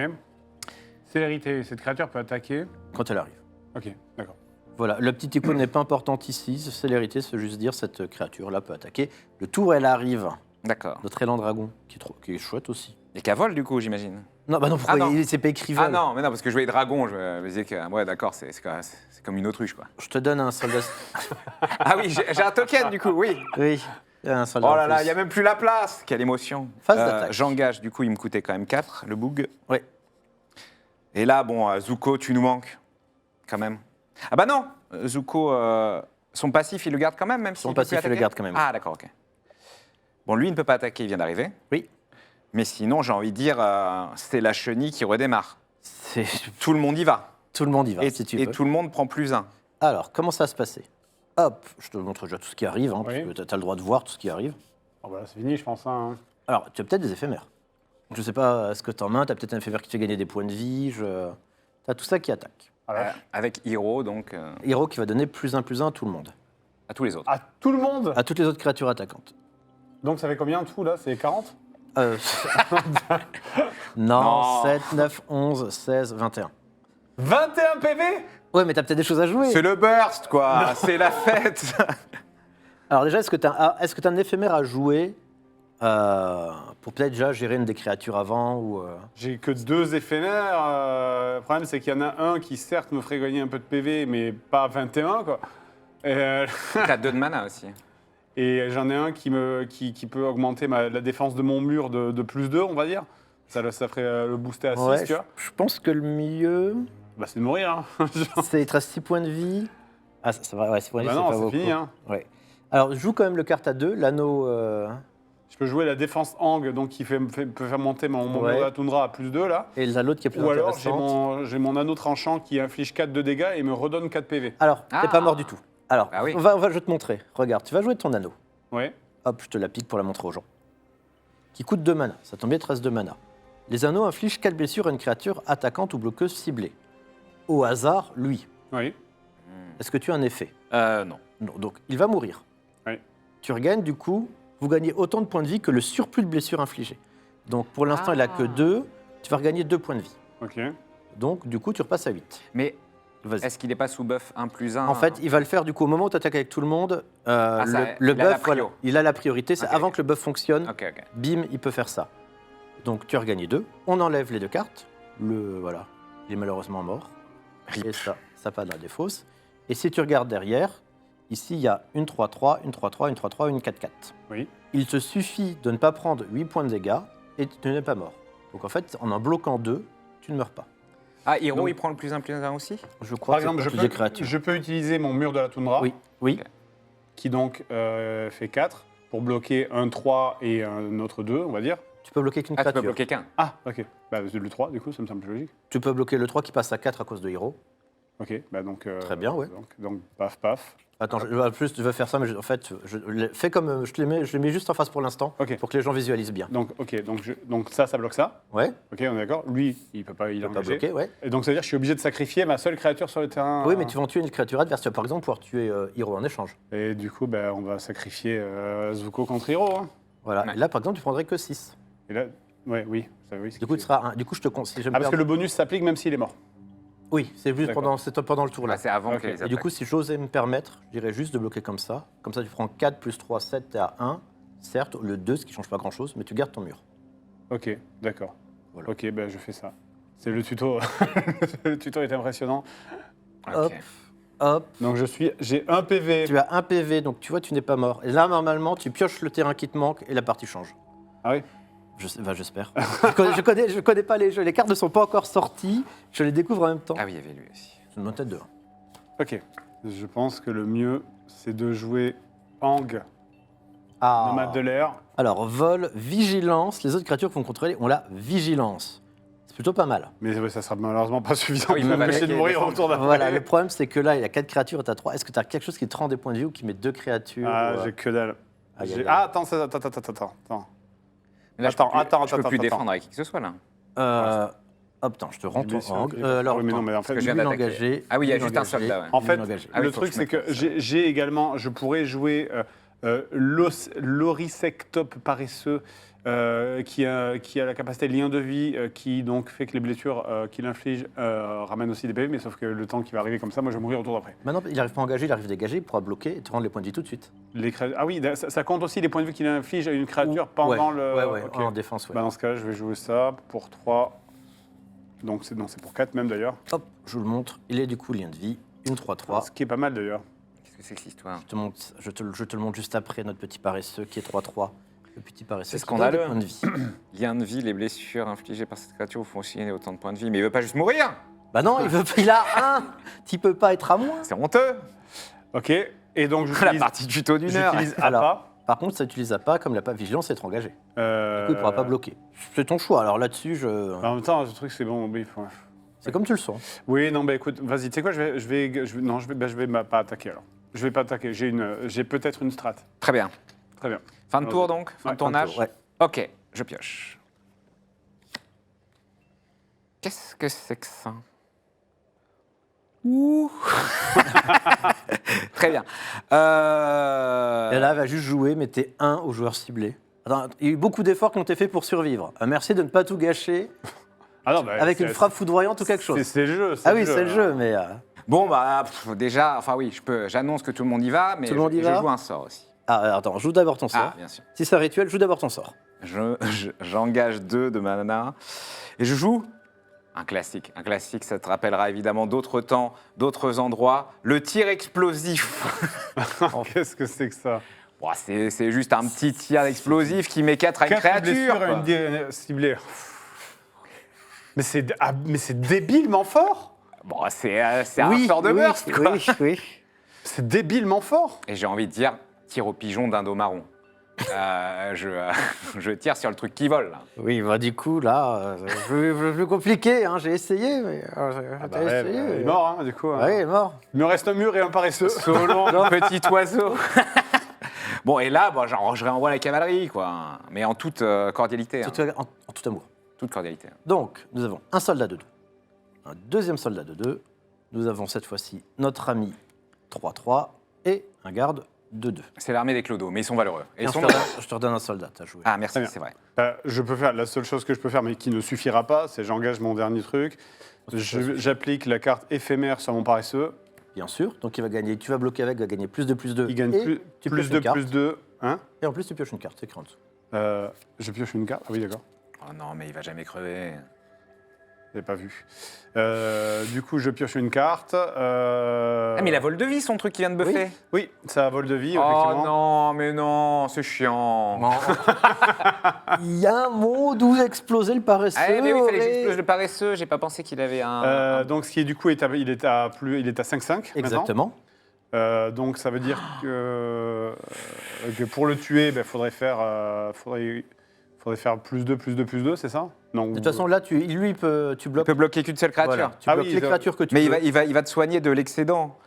Célérité. Cette créature peut attaquer. quand elle arrive. Ok, d'accord. Voilà, la petite icône n'est pas importante ici. Célérité, c'est juste dire cette créature-là peut attaquer. Le tour, elle arrive. D'accord. Notre élan dragon, qui est chouette aussi. Et qu'à vol du coup, j'imagine. Non, bah non, pourquoi Ah non. c'est pas écrit Ah vol. non, mais non, parce que je voyais dragon, je me disais que... Ouais, d'accord, c'est comme une autruche, quoi. Je te donne un soldat. Ah oui, j'ai un token, du coup, oui. Oui, un soldat. Oh en là là, plus. il n'y a même plus la place. Quelle émotion. Phase d'attaque. J'engage, du coup, il me coûtait quand même 4, le boug. Oui. Et là, bon, Zuko, tu nous manques, quand même. Ah bah non, Zuko, son passif, il le garde quand même Son s'il peut passif, plus il le attaquer garde quand même. Ah d'accord, ok. Bon, lui, il ne peut pas attaquer, il vient d'arriver. Oui. Mais sinon, j'ai envie de dire, c'est la chenille qui redémarre. C'est... Tout le monde y va. Tout le monde y va, Et, si tu et veux. tout le monde prend +1. Alors, comment ça va se passer? Hop, je te montre déjà tout ce qui arrive, hein, Oui. parce que tu as le droit de voir tout ce qui arrive. Bon, bah, c'est fini, je pense. Hein. Alors, tu as peut-être des éphémères. Je sais pas ce que tu en main, tu as peut-être un éphémère qui te fait gagner des points de vie, tu as tout ça qui attaque. Avec Hiro, donc, Hiro qui va donner +1/+1 à tout le monde. à tous les autres. À tout le monde. À toutes les autres créatures attaquantes. Donc ça fait combien en tout là? C'est 40? Euh, non, Non. 7, 9, 11, 16, 21. 21 PV? Ouais, mais t'as peut-être des choses à jouer. C'est le burst, quoi. C'est la fête. Alors déjà, est-ce que t'as un éphémère à jouer pour peut-être déjà gérer une des créatures avant ou J'ai que 2 éphémères. Le problème, c'est qu'il y en a un qui, certes, me ferait gagner un peu de PV, mais pas 21, quoi. T'as 2 de mana aussi. Et j'en ai un qui peut augmenter la défense de mon mur de +2, on va dire. Ça ferait le booster à 6, Ouais, tu vois. je pense que le mieux, Bah, c'est de mourir, hein. c'est il te reste 6 points de vie. Ah, ça va, ouais, 6 points de vie, Bah c'est non, pas c'est beaucoup. fini, hein. Ouais. Alors, joue quand même le carte à 2, l'anneau. Je peux jouer la défense Ang, donc qui peut faire monter mon Ouais. mur de la toundra à +2, là. Et l'autre qui est plus Ou alors, intéressante. j'ai mon anneau tranchant qui inflige 4 de dégâts et me redonne 4 PV. Alors, Ah. t'es pas mort du tout. Alors, Ah oui. je vais te montrer. Regarde, tu vas jouer ton anneau. Ouais. Hop, je te la pique pour la montrer aux gens. Qui coûte 2 mana. Ça tombe bien, il te reste 2 mana. Les anneaux infligent 4 blessures à une créature attaquante ou bloqueuse ciblée. Au hasard, lui. Oui. Est-ce que tu as un effet? Non. Non, donc il va mourir. Oui. Tu regagnes, du coup, vous gagnez autant de points de vie que le surplus de blessures infligées. Donc pour l'instant, il a que 2. Tu vas regagner 2 points de vie. Ok. Donc du coup, tu repasses à 8. Mais Vas-y. est-ce qu'il n'est pas sous buff 1+1? En fait, il va le faire du coup au moment où tu attaques avec tout le monde. ça, Le il a la buff, voilà, prio. il a la priorité. C'est Ok, avant ok. que le buff fonctionne. Ok, ok. Bim, il peut faire ça. Donc tu as regagné 2. On enlève les 2 cartes. Voilà, il est malheureusement mort. Rip. Et ça pas de la défausse. Et si tu regardes derrière, ici il y a une 3-3, une 3-3, une 3-3, une 4-4. Oui. Il te suffit de ne pas prendre 8 points de dégâts et tu n'es pas mort. Donc en fait, en bloquant 2, tu ne meurs pas. Ah, Hiro, Donc- il prend le +1/+1 aussi? Je crois Par que exemple, c'est pour toutes les créatures. je peux utiliser mon mur de la toundra, Oui, oui. qui donc fait 4, pour bloquer un 3 et un autre 2, on va dire. Tu peux bloquer qu'une Ah, tu peux créature. bloquer qu'un. Ah, ok. Bah, le 3, du coup, ça me semble plus logique. Tu peux bloquer le 3 qui passe à 4 à cause de Hero. Ok, bah donc... Très bien, ouais. Donc, paf, paf. Attends, en plus, tu veux faire ça, mais en fait, fais comme je les mets juste en face pour l'instant, Ok. pour que les gens visualisent bien. Donc, ok, donc ça bloque ça. Ouais, Ok, on est d'accord. Lui, il peut pas, il tu est peux pas engagé. bloquer, ouais. Et donc, ça veut dire que je suis obligé de sacrifier ma seule créature sur le terrain. Oui, mais tu vas en tuer une créature adverse. Tu vas par exemple pouvoir tuer Hero en échange. Et du coup, bah, on va sacrifier Zuko contre Hiro. Hein. Voilà. Ouais. Et là, par exemple, tu prendrais que 6. Et là, ouais, oui. Ça, oui Du coup, tu seras du coup, je te conseille. Ah, parce que le bonus s'applique même s'il est mort. Oui, c'est juste D'accord. pendant le tour là. Là, c'est avant Ok. que les Et du coup, si j'osais me permettre, je dirais juste de bloquer comme ça. Comme ça, tu prends 4 plus 3, 7, t'es à 1. Certes, le 2, ce qui change pas grand chose, mais tu gardes ton mur. Ok, d'accord. Voilà. Ok, ben je fais ça. C'est le tuto. Le tuto est impressionnant. Ok. Hop, hop. Donc j'ai un PV. Tu as un PV, donc tu vois, tu n'es pas mort. Et là, normalement, tu pioches le terrain qui te manque et la partie change. Ah oui. J'espère. je connais pas les jeux. Les cartes ne sont pas encore sorties. Je les découvre en même temps. Ah oui, il y avait lui aussi. C'est une montagne de 1. Ok. Je pense que le mieux, c'est de jouer Ang, Ah. nomade de l'air. Alors, vol, vigilance. Les autres créatures qu'on contrôler ont la vigilance. C'est plutôt pas mal. Mais ouais, ça sera malheureusement pas suffisant Ah oui, pour il va m'empêcher de attaquer mourir les au tour d'après. Voilà, le problème, c'est que là, il y a 4 créatures et tu as 3. Est-ce que tu as quelque chose qui te rend des points de vie ou qui met 2 créatures Ah, ou, j'ai que dalle. Aïe, aïe, aïe. Ah, attends. Mais là, je peux plus défendre avec qui que ce soit, là. Hop, attends, je te rends ton Blessure, hang. ok. Alors, Oui, mais non, attends. mais en fait, Parce que je viens Lui, d'attaquer. l'engagé, Ah oui, il y a lui, juste un l'engagé, soldat, ouais. En lui, fait, l'engagé. Ah oui, le faut truc, que je c'est que mette ça. j'ai également, je pourrais jouer l'Orisectop paresseux, qui a la capacité lien de vie, qui donc fait que les blessures qu'il inflige ramènent aussi des PV, mais sauf que le temps qui va arriver comme ça, moi je vais mourir au tour d'après. Maintenant, il n'arrive pas à engager, il arrive dégager, il pourra bloquer et te rendre les points de vie tout de suite. Ah oui, ça compte aussi les points de vie qu'il inflige à une créature pendant le... Ouais, Ok. en défense, ouais. Bah, dans ce cas, je vais jouer ça pour 3. Donc c'est pour 4 même d'ailleurs. Hop, je vous le montre. Il est du coup lien de vie, une 3-3. Ce qui est pas mal d'ailleurs. Qu'est-ce que c'est que cette histoire? Je te le montre juste après, notre petit paresseux qui est 3-3. Le petit paresseux. C'est qui donne des scandaleux. points de vie. Lien de vie, les blessures infligées par cette créature vous font aussi gagner autant de points de vie. Mais il veut pas juste mourir. Bah non, il a un. Tu peux pas être à moins. C'est honteux. Ok, et donc La j'utilise partie tuto d'une heure. j'utilise Alors, APA. Par contre, ça n'utilise pas, comme il n'a pas vigilance, être engagé. Du coup, il ne pourra pas bloquer. bloquer. C'est ton choix. Alors là-dessus, En même temps, ce truc, c'est bon. Oui, c'est comme tu le sens. oui, non, bah écoute, vas-y, tu sais quoi, je vais pas attaquer alors. Je vais pas attaquer, j'ai peut-être une strat. Très bien. Très bien. Fin de tour donc. Fin de Ouais, tournage. Ouais. Ok, je pioche. Qu'est-ce que c'est que ça? Ouh. Très bien. Et là, elle va juste jouer, mettez 1 au joueur ciblé. Attends, il y a eu beaucoup d'efforts qui ont été faits pour survivre. Merci de ne pas tout gâcher Ah non, bah, avec c'est- une frappe foudroyante ou quelque chose. C'est le jeu. Ah oui, c'est le jeu, mais... Bon, bah, déjà, enfin oui, j'annonce que tout le monde y va, mais Tout le monde y je va joue un sort aussi. Ah, attends, joue d'abord ton sort. Ah, bien sûr. Si c'est un rituel, joue d'abord ton sort. J'engage 2 de mana et je joue un classique. Un classique, ça te rappellera évidemment d'autres temps, d'autres endroits. Le tir explosif. Qu'est-ce que c'est que ça? Bon, c'est juste un petit tir explosif qui met 4 à une 4 créature. blessures à quoi. une ciblée. Mais c'est débilement fort. Bon, c'est un sort de burst, quoi. Oui. C'est débilement fort. Et j'ai envie de dire, tire au pigeon d'un dos marron. Je tire sur le truc qui vole, là. Oui, bah du coup, là, plus compliqué, hein, j'ai essayé, mais... Bah ouais, il est mort, hein, du coup. Oui, il est mort. Il me reste un mur et un paresseux. Solo, petit oiseau. Bon, et là, bon, genre, je réenvoie la cavalerie, quoi. Mais en toute cordialité. hein. En tout amour. Toute cordialité. Donc, nous avons un soldat de 2, un deuxième soldat de 2, nous avons cette fois-ci notre ami 3-3 et un garde de 2. C'est l'armée des clodos, mais ils sont valeureux. Et ils sont... Je te redonne un soldat, t'as joué. Ah, merci, Très bien. c'est vrai. Je peux faire la seule chose que je peux faire, mais qui ne suffira pas, c'est j'engage mon dernier truc. J'applique la carte éphémère sur mon paresseux. Bien sûr, donc il va gagner, tu vas bloquer avec, il va gagner plus de plus 2. Il gagne plus, tu plus pioches de une carte. plus de. Hein? Et en plus, tu pioches une carte, c'est écrit en dessous. Je pioche une carte. Ah oui, d'accord. Oh non, mais il va jamais crever. J'ai pas vu. Du coup, je pioche une carte. Ah, mais il a vol de vie, son truc qui vient de buffer. Oui, ça a vol de vie, Oh effectivement. non, mais non, c'est chiant. Il y a un monde où exploser le paresseux. Ah, mais oui, il fallait que aurait- j'explose le paresseux. J'ai pas pensé qu'il avait un. Donc, ce qui est du coup, il est à 5-5 maintenant. Exactement. Donc, ça veut dire que pour le tuer, il faudrait faire plus 2, plus 2, plus 2, c'est ça? Non. De toute façon, là, tu Il bloques, peut bloquer qu'une seule créature. voilà, tu Ah bloques oui, les créatures que tu Mais veux. il va te soigner de l'excédent.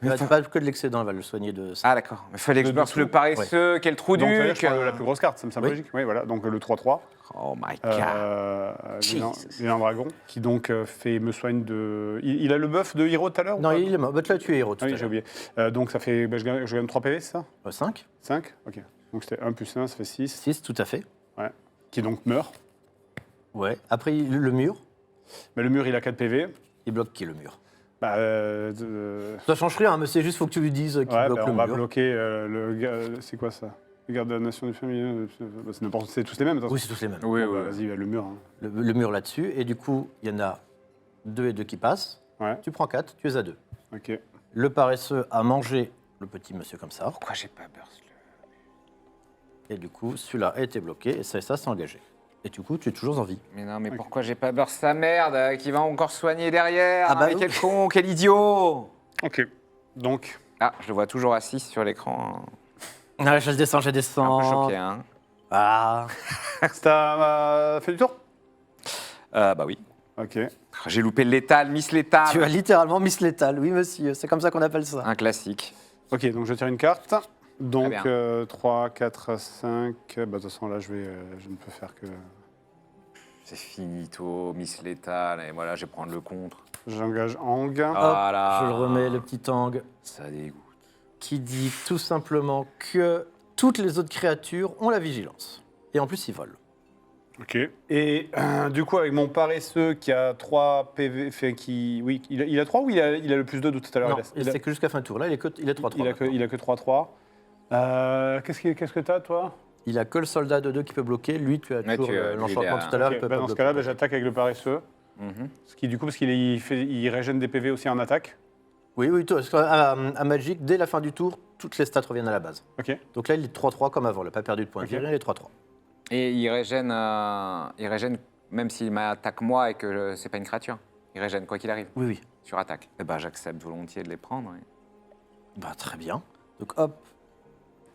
Il va pas que de l'excédent, il va le soigner de ça. Ah d'accord. Il fallait que je De burst tout. le paresseux, quel trou Donc, ça veut dire duc. que je prends la plus grosse carte, ça me semble Oui. logique. Oui, voilà. Donc, le 3-3. Oh my god. L'élan dragon, qui donc me soigne de. Il a le buff de héros tout à l'heure? ou Non, pas? il est mort. Bah, tu l'as tué, héros, tout Ah à oui, j'ai l'heure. oublié. Donc, ça fait. Je gagne 3 PV, c'est ça? 5, 5? Ok. Donc, c'était 1 plus 1, ça fait 6. 6, tout à fait. Ouais. Qui donc meurt. Ouais. Après, le mur, Mais le mur, il a 4 PV. il bloque qui, le mur? Bah, Ça change rien, hein, mais c'est juste, faut que tu lui dises qu'il ouais, bloque on le va mur. bloquer c'est quoi ça? Le garde de la nation du famille. C'est tous les mêmes. Attention. Oui, c'est tous les mêmes. Oui, Bon, oui. bah, vas-y, le mur. Hein. Le mur là-dessus, et du coup, il y en a 2 et 2 qui passent. Ouais, Tu prends 4, tu es à 2. ok. Le paresseux a mangé le petit monsieur comme ça, Pourquoi j'ai pas burst et du coup, celui-là a été bloqué, et ça c'est engagé. Et du coup, tu es toujours en vie. Mais non, mais pourquoi j'ai pas burst sa merde qui va encore soigner derrière? Ah bah mais oui. quel con, quel idiot! Ok. Donc, Ah, je le vois toujours assis sur l'écran. Ah, je descends, je Un peu descends. choqué, hein. Ah, t'as fait du tour? Bah oui. Ok. J'ai loupé le létal, Miss Létal. tu as littéralement Miss Létal, oui monsieur, c'est comme ça qu'on appelle ça. Un classique. Ok, donc je tire une carte. Donc bien. 3, 4, 5. Bah, de toute façon, là, je ne peux faire que. C'est finito, Miss Létal. Et voilà, je vais prendre le contre. J'engage Ang. Hop, Voilà. je le remets, le petit tang, Ça dégoûte. qui dit tout simplement que toutes les autres créatures ont la vigilance. Et en plus, ils volent. Ok. Et du coup, avec mon paresseux qui a 3 PV, oui, il a 3 ou il a le plus 2 de tout à l'heure? Non, Il a- c'est que jusqu'à fin de tour. Là, il est 3-3. il a que 3-3. Qu'est-ce que t'as, toi? Il a que le soldat de 2 qui peut bloquer. Lui, tu as Ouais, toujours lui, l'enchantement il a- tout à l'heure. Ok, il peut bah, pas dans ce bloquer. cas-là, j'attaque avec le paresseux. Mhm. Ce qui, du coup, parce il régène des PV aussi en attaque. Oui, oui, toi, parce qu'à Magic, dès la fin du tour, toutes les stats reviennent à la base. Ok. Donc là, il est 3-3 comme avant. Il n'a pas perdu de points de Ok. vie, il est 3-3. Et il régène même s'il m'attaque moi et que c'est pas une créature. Il régène quoi qu'il arrive, Oui, oui. sur attaque. Eh ben, j'accepte volontiers de les prendre. ouais. Bah, très bien. Donc hop,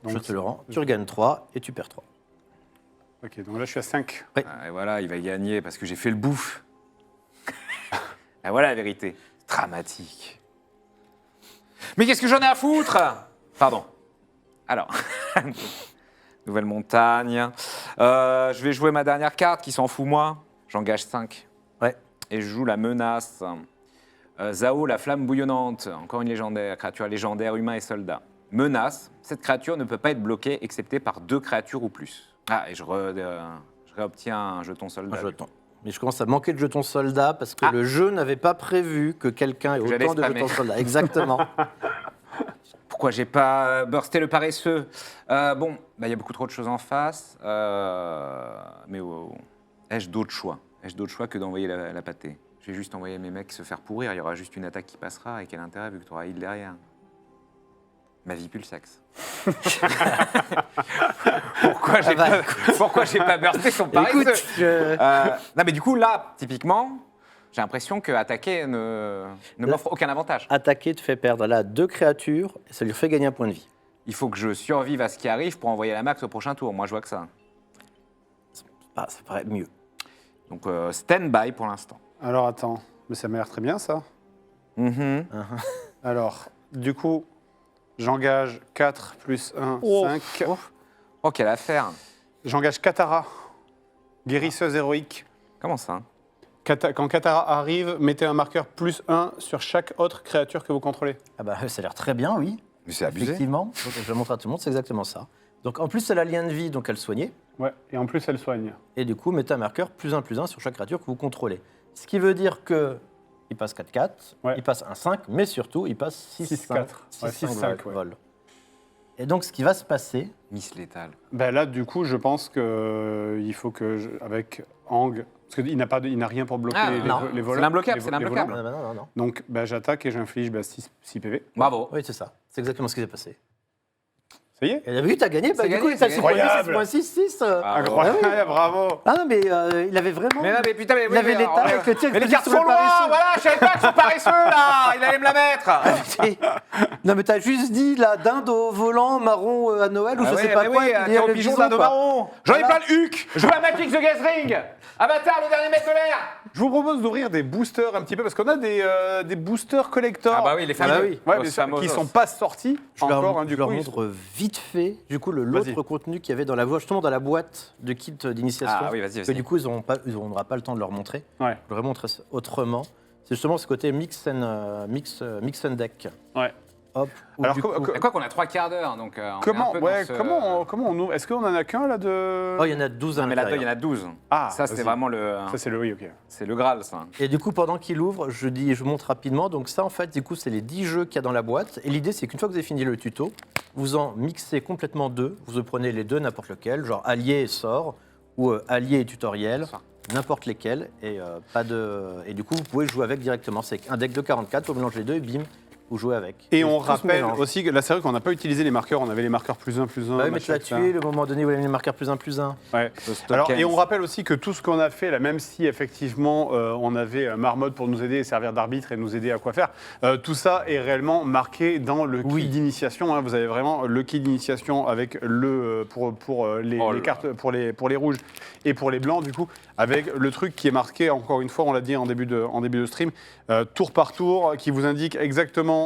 Donc, je te le rends. Tu regagnes 3 et tu perds 3. Ok, donc là, je suis à 5. Et voilà, il va gagner parce que j'ai fait le bouffe. Et voilà la vérité. Dramatique. Mais qu'est-ce que j'en ai à foutre? Pardon. Alors, nouvelle montagne. Je vais jouer ma dernière carte qui s'en fout moi. J'engage 5. Ouais. Et je joue la menace. Zao, la flamme bouillonnante, encore une légendaire, créature légendaire, humain et soldat. Menace, cette créature ne peut pas être bloquée excepté par 2 créatures ou plus. Ah, et je réobtiens un jeton soldat. Un jeton. Mais je commence à manquer de jetons soldats parce que Ah. le jeu n'avait pas prévu que quelqu'un ait J'allais autant de spammer. jetons soldats. Exactement. Pourquoi j'ai pas bursté le paresseux? Bon, il y a beaucoup trop de choses en face. Mais ai-je d'autres choix? Ai-je d'autres choix que d'envoyer la pâtée? Je vais juste envoyer mes mecs se faire pourrir. Il y aura juste une attaque qui passera. Et quel intérêt vu que tu auras heal derrière? Ma vie pue le sexe. Pourquoi j'ai bah, pas bursté son paresseux? Écoute, Non, mais du coup, là, typiquement, j'ai l'impression que attaquer ne m'offre aucun avantage. attaquer te fait perdre là 2 créatures et ça lui fait gagner un point de vie. Il faut que je survive à ce qui arrive pour envoyer la max au prochain tour. Moi, je vois que ça. Ah, ça paraît mieux. Donc, stand-by pour l'instant. Alors attends, mais ça m'a l'air très bien ça. Mhm. Alors, du coup, j'engage 4 plus 1, Oh. 5. Oh, quelle affaire. J'engage Katara, guérisseuse héroïque. Comment ça? Quand Katara arrive, mettez un marqueur plus 1 sur chaque autre créature que vous contrôlez. Ah bah ça a l'air très bien, oui. Mais c'est abusé. Effectivement. Donc, je le montre à tout le monde, c'est exactement ça. Donc en plus, elle a lien de vie, donc elle soignait. Ouais, et en plus, elle soigne. Et du coup, mettez un marqueur plus 1 sur chaque créature que vous contrôlez. Ce qui veut dire que il passe 4-4, Ouais. il passe 1-5, mais surtout, il passe 6-5. 6-4. Ouais, 6-5, ouais. vol. Et donc, ce qui va se passer, Miss létale. Ben là, du coup, je pense qu'il faut que, avec Ang, parce qu'il n'a rien pour bloquer Ah, les non. les voleurs. C'est l'imbloquable, les c'est vo- les l'imbloquable. voleurs. non. Donc, ben, j'attaque et j'inflige 6 PV. Bravo. Oui, c'est ça. C'est exactement ce qui s'est passé. Ça y est? Et vu, t'as gagné, bah, C'est du gagné, coup, t'as c'est 6 gagné. points 6-6. Ah, Incroyable, bravo! Ah non, mais il avait vraiment. Mais non, mais putain, mais Il avait l'état avec le tir Mais les explosif cartes sur le sont loin, paresseux. voilà, je savais pas que son paresseux, là, il allait me la mettre. Non, mais t'as juste dit la dinde au volant marron à Noël ou je sais pas quoi. oui, et un puis tir au le pigeon bison, d'un de quoi. marron. J'en ai Voilà. pas le huc. Je joue à Matrix The Gathering. Avatar, le dernier maître de l'air. Je vous propose d'ouvrir des boosters un petit peu, parce qu'on a des boosters collector. Ah bah oui, les fameux. Ah bah oui. Ouais, Los bien sûr, qui famosos. ne sont pas sortis Je leur, encore. Hein, je leur ils montre vite fait, du coup, Vas-y. l'autre contenu qu'il y avait dans la justement dans la boîte de kit d'initiation. Ah oui, vas-y, Que vas-y. du coup, ils n'auront pas le temps de leur montrer. Ouais. Je leur montrer autrement. C'est justement ce côté mix and deck. Ouais. Hop. où Alors, du coup- Et quoi qu'on a 3 quarts d'heure, donc on est Comment, un peu ouais, dans ce- comment on ouvre? Est-ce qu'on en a qu'un là de. Oh, il y en a 12 à Non, mais là-dedans, il y en l'intérieur. a 12. Ah, Ça, c'est vas-y. vraiment le... Ça, c'est le oui, ok. C'est le Graal, ça. Et du coup, pendant qu'il ouvre, je vous montre rapidement. Donc ça, en fait, du coup, c'est les 10 jeux qu'il y a dans la boîte. Et l'idée, c'est qu'une fois que vous avez fini le tuto, vous en mixez complètement 2. Vous prenez les 2, n'importe lequel, genre allié et sort, ou allié et tutoriel, Ça. n'importe lesquels. Et, et du coup, vous pouvez jouer avec directement. C'est un deck de 44, vous mélangez les deux et bim, vous jouez avec. Et on tout se rappelle mélange. aussi que là, c'est vrai qu'on n'a pas utilisé les marqueurs. On avait les marqueurs plus 1, plus 1. Bah oui, mais tu l'as tué, le moment donné où il y avait les marqueurs plus 1, plus 1. Ouais. Le Alors, tokens. et on rappelle aussi que tout ce qu'on a fait, là, même si effectivement on avait Marmotte pour nous aider et servir d'arbitre et nous aider à quoi faire, tout ça est réellement marqué dans le kit Oui. d'initiation. Hein. Vous avez vraiment le kit d'initiation avec le pour les, Oh là les cartes pour les rouges et pour les blancs du coup, avec le truc qui est marqué encore une fois, on l'a dit en début de stream, tour par tour, qui vous indique exactement.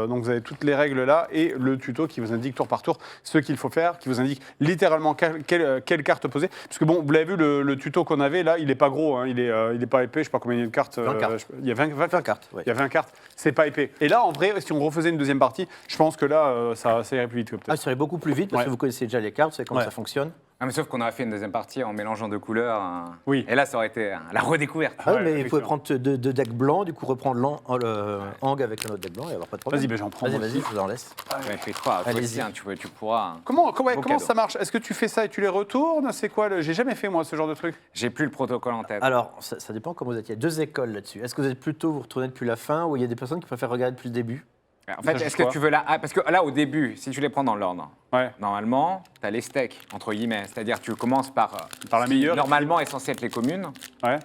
Donc vous avez toutes les règles là et le tuto qui vous indique tour par tour ce qu'il faut faire, qui vous indique littéralement quelle carte poser. Parce que bon, vous l'avez vu, le tuto qu'on avait là, il est pas gros, hein, il est pas épais, je sais pas combien il y a de cartes. 20 cartes. Il y a 20 cartes, ouais. Il y a 20 cartes, c'est pas épais. Et là, en vrai, si on refaisait une deuxième partie, je pense que là, ça irait plus vite que Ah, peut-être. ça irait beaucoup plus vite parce Ouais. que vous connaissez déjà les cartes, vous savez comment Ouais. ça fonctionne. Ah, mais sauf qu'on aurait fait une deuxième partie en mélangeant 2 couleurs. Oui. Et là, ça aurait été la redécouverte. Ah oui, Ouais, mais vous pouvez effectivement. prendre deux decks blancs, du coup reprendre Ang avec un autre deck blanc et avoir pas de problème. Vas-y, ben, j'en prends. Vas-y, moi vas-y, aussi. je vous en laisse. Ouais, fais quoi? Toi Allez-y. aussi, hein, tu pourras. Comment Beau cadeau. ça marche? Est-ce que tu fais ça et tu les retournes? C'est quoi J'ai jamais fait moi ce genre de truc. J'ai plus le protocole en tête. Alors, ça dépend comment vous êtes. Il y a 2 écoles là-dessus. Est-ce que vous êtes plutôt vous retournez depuis la fin ou il y a des personnes qui préfèrent regarder depuis le début? En fait, Ça, est-ce je que crois. tu veux parce que là, au début, si tu les prends dans l'ordre, Ouais. normalement, tu as les steaks, entre guillemets. C'est-à-dire tu commences par Par la ce qui, meilleure. normalement est censé être les communes, Ouais.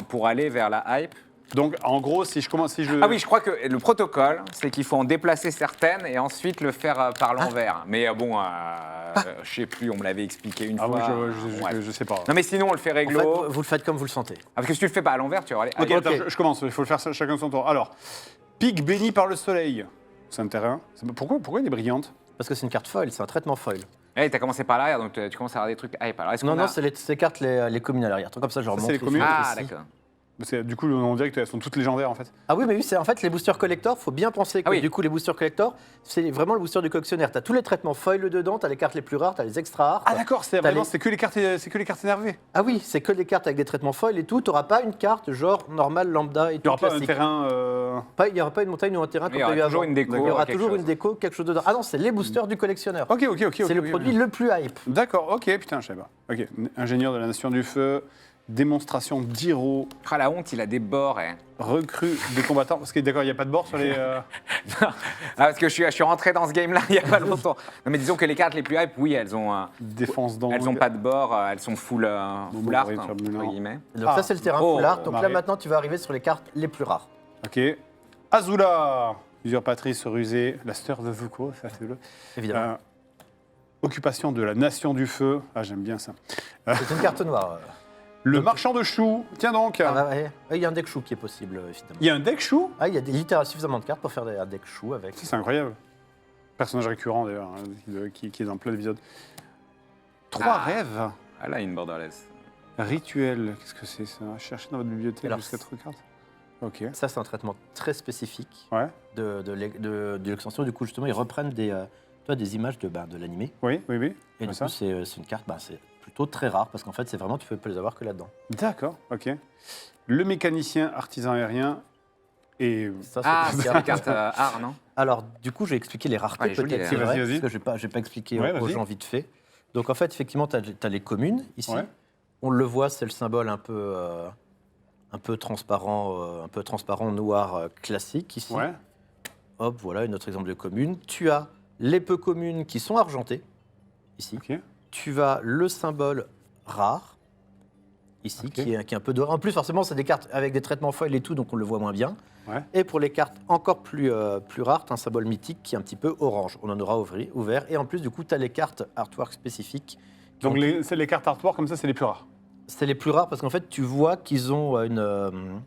pour aller vers la hype. Donc en gros, si je commence, si je. Ah oui, je crois que le protocole, c'est qu'il faut en déplacer certaines et ensuite le faire par l'envers. Mais bon, je sais plus, on me l'avait expliqué une Ah fois. moi, Ouais. je sais pas. Non mais sinon, on le fait En réglo. fait, vous le faites comme vous le sentez. Ah, parce que si tu le fais pas à l'envers, tu vas aller. Ok, Ok. attends, je commence. Il faut le faire chacun son tour. Alors, pique béni par le soleil. C'est un terrain. Pourquoi elle est brillante? Parce que c'est une carte foil, c'est un traitement foil. Hey, t'as commencé par l'arrière, donc tu commences à avoir des trucs hype. Alors, est-ce Non, qu'on non, a- c'est les cartes les communes à l'arrière. Truc comme ça, je Ça, remonte. c'est les communes. Ah, ici. d'accord. Du coup, on dirait qu'elles sont toutes légendaires en fait. Ah oui, mais oui, c'est en fait les boosters collector. Faut bien penser que Ah oui. du coup les boosters collector, c'est vraiment le booster du collectionneur. T'as tous les traitements foil dedans, t'as les cartes les plus rares, t'as les extra rares. Ah d'accord, c'est T'as vraiment les- c'est que les cartes énervées. Ah oui, c'est que des cartes avec des traitements foil et tout. T'auras pas une carte genre normal lambda et Il n'y tout aura pas un classique. terrain. Il n'y aura pas une montagne ou un terrain comme Il y aura t'as eu toujours avant. une déco, Il y aura quelque toujours chose. une déco, quelque chose dedans. Ah non, c'est les boosters du collectionneur. Ok. C'est le produit le plus hype. D'accord, ok, putain, je savais pas. Ok, ingénieur de la Nation du Feu, démonstration d'Hiro, Ah, la honte, il a des bords. recrue des combattants. Parce que d'accord, il n'y a pas de bord sur les. Parce que je suis rentré dans ce game-là il n'y a pas longtemps. Non, mais disons que les cartes les plus hype, oui, elles ont Défense d'angle. elles ont pas de bord, elles sont full art, oui, entre turbulent. guillemets. Donc Ah. ça, c'est le terrain Oh, full art. Donc là, marée. maintenant, tu vas arriver sur les cartes les plus rares. Ok. Azula, usurpatrice rusée, la sœur de Zuko, ça c'est le. Évidemment. Occupation de la Nation du Feu. Ah, j'aime bien ça. C'est une carte noire. Le marchand de choux. Tiens donc. Ah bah ouais. Il y a un deck chou qui est possible, évidemment. Il y a un deck chou. Ah, il y a littéralement suffisamment de cartes pour faire un deck chou avec. Ça, c'est incroyable. Personnage récurrent d'ailleurs, qui est dans plein d'épisodes. 3 Ah. rêves. Ah là, une borderless. Rituel. Qu'est-ce que c'est ça? Chercher dans votre bibliothèque Alors, jusqu'à 3 cartes. Ok. Ça, c'est un traitement très spécifique Ouais. de l'extension. Du coup, justement, ils reprennent des images de l'animé. Oui. Et Comme du ça. coup, c'est une carte, c'est plutôt très rare parce qu'en fait, c'est vraiment, tu peux les avoir que là-dedans. D'accord, ok. Le mécanicien artisan aérien et. Ça, Ah, une c'est carte- une carte art, non? Alors, du coup, j'ai expliqué les raretés Ah, elle est jolie, peut-être, elle. c'est vrai, Vas-y. parce que j'ai pas expliqué Ouais, aux vas-y. gens vite fait. Donc, en fait, effectivement, tu as les communes ici. Ouais. On le voit, c'est le symbole un peu transparent noir classique ici. Ouais. Hop, voilà, un autre exemple de commune. Tu as les peu communes qui sont argentées, ici. Ok. Tu as le symbole rare, ici, Ok. qui est un peu doré. En plus, forcément, c'est des cartes avec des traitements foil et tout, donc on le voit moins bien. Ouais. Et pour les cartes encore plus rares, tu as un symbole mythique qui est un petit peu orange. On en aura ouvert. Et en plus, du coup, tu as les cartes artwork spécifiques. qui ont- Donc c'est les cartes artwork comme ça, c'est les plus rares. C'est les plus rares parce qu'en fait, tu vois qu'ils ont une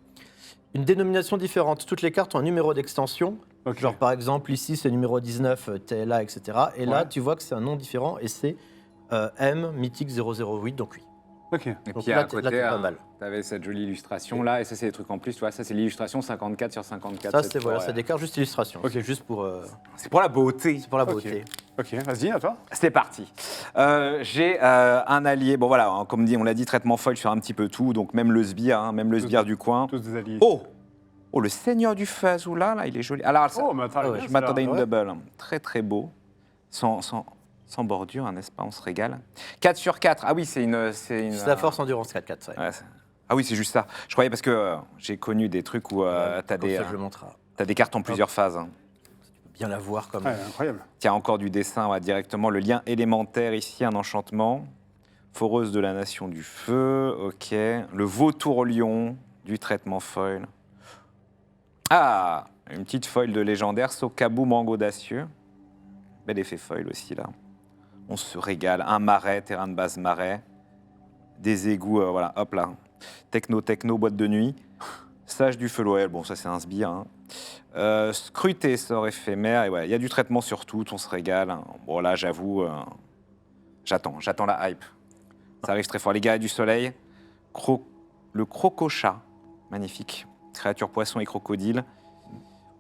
dénomination différente. Toutes les cartes ont un numéro d'extension. Ok. Genre, par exemple, ici, c'est numéro 19, TLA, etc. Et là, Ouais. tu vois que c'est un nom différent et c'est M Mythique 008, donc oui. Ok. Et Donc puis là, à t'es côté, pas mal. tu avais cette jolie illustration là, et ça, c'est des trucs en plus, tu vois, ça, c'est l'illustration 54 sur 54. Ça, cette c'est voilà, fois, c'est des cartes juste illustration. Ok. C'est juste pour, C'est pour la beauté. c'est pour la Ok. beauté. Ok, vas-y, à toi. C'est parti. J'ai un allié. Bon voilà, hein, comme dit, on l'a dit, traitement foil sur un petit peu tout, donc même le sbire, même le sbire du coin. Tous des alliés. Oh, le Seigneur du Feu Azula, là, il est joli. Alors, ça, Oh, mais attends, Ah ouais, bien, je m'attendais à une ouais. double. Très très beau. Sans bordure, hein, n'est-ce pas? On se régale. 4 sur 4. Ah oui, c'est une. C'est la force endurance 4-4, ça. Ouais, ah oui, c'est juste ça. Je croyais parce que j'ai connu des trucs où t'as Comme des, ça, je le montre. t'as des cartes en plusieurs phases. hein. Bien la voir comme. Ouais, incroyable. Tiens, encore du dessin, ouais, directement. Le lien élémentaire ici, un enchantement. Foreuse de la Nation du Feu, ok. Le vautour lion du traitement foil. Ah, une petite foil de légendaire, Sokabu Mango d'Acieux. Bel effet foil aussi, là. On se régale. Un marais, terrain de base marais. Des égouts, voilà, hop là. Techno, boîte de nuit. Sage du feu Loël, bon, ça c'est un sbire. Hein. Scruté, sort éphémère. Et ouais, il y a du traitement sur tout, on se régale. hein. Bon, là, j'avoue, j'attends la hype. Ça arrive très fort. Les guerriers du soleil. Le crocochat, magnifique. Créature poisson et crocodile.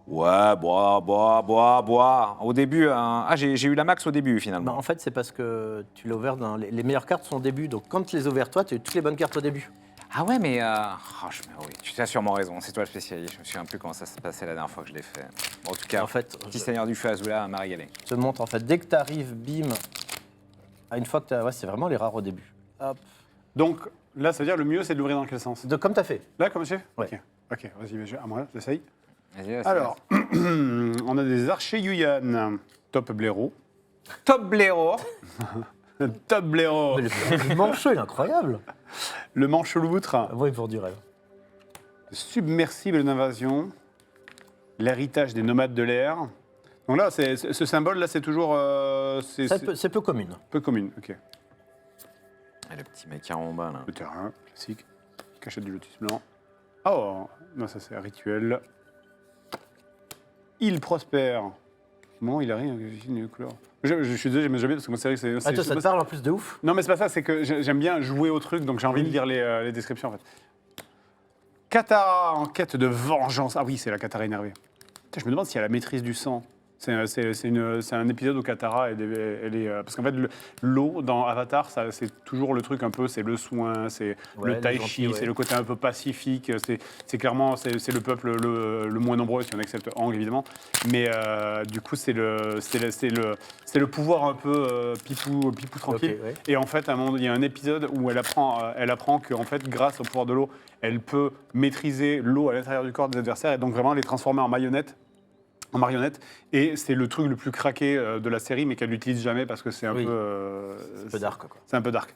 Ouais, bois. Au début, j'ai eu la max au début Non, finalement. en fait, c'est parce que tu l'as ouvert dans les meilleures cartes sont au début. Donc, quand tu les as ouvertes, toi, tu as eu toutes les bonnes cartes au début. Ah ouais, mais oui, tu as sûrement raison. C'est toi le spécialiste. Je me souviens plus comment ça se passait la dernière fois que je l'ai fait. Bon, en tout cas, En fait, petit Seigneur du Feu Azula m'a régalé. je te montre, en fait, dès que tu arrives, bim, à une fois que tu as. Ouais, c'est vraiment les rares au début. Hop. Donc là, ça veut dire le mieux, c'est de l'ouvrir dans quel sens? Comme tu as fait. Là, comme chef? Ouais. Ok, vas-y, à moi, j'essaye. Vas-y, Alors, on a des archers Yuyan. Top blaireau. top blaireau. Top blaireau. Mais le manchot, il est incroyable. Le manche-loutre. Ah, oui, pour du rêve. Submersible d'invasion. L'héritage des nomades de l'air. Donc là, ce symbole-là, c'est toujours... C'est peu commune. peu commune, ok. Ah, le petit mec en bas là. Le terrain, classique. Cachette du lotus blanc. Oh, non, ça c'est un rituel. Il prospère. Bon, il a rien, une couleur. Je suis désolé, j'aime jamais parce que moi, c'est vrai que c'est. Ah, toi, ça te parle en plus de ouf. Non, mais c'est pas ça, c'est que j'aime bien jouer au truc, donc j'ai envie de lire les descriptions en fait. Katara en quête de vengeance. Ah oui, c'est la Katara énervée. Putain, je me demande si elle a la maîtrise du sang. C'est un épisode où Katara, elle est parce qu'en fait, l'eau dans Avatar, c'est toujours le truc un peu, c'est le soin, c'est Ouais, le tai les chi, gentils, ouais. c'est le côté un peu pacifique. C'est clairement, c'est le peuple le moins nombreux, si on accepte Aang, évidemment. Mais du coup, c'est le pouvoir un peu pipou tranquille. Ok, ouais. Et en fait, à un moment, il y a un épisode où elle apprend qu'en fait, grâce au pouvoir de l'eau, elle peut maîtriser l'eau à l'intérieur du corps des adversaires et donc vraiment les transformer en marionnette. Et c'est le truc le plus craqué de la série, mais qu'elle n'utilise jamais parce que c'est un Oui. peu. C'est un peu dark, quoi. C'est un peu dark.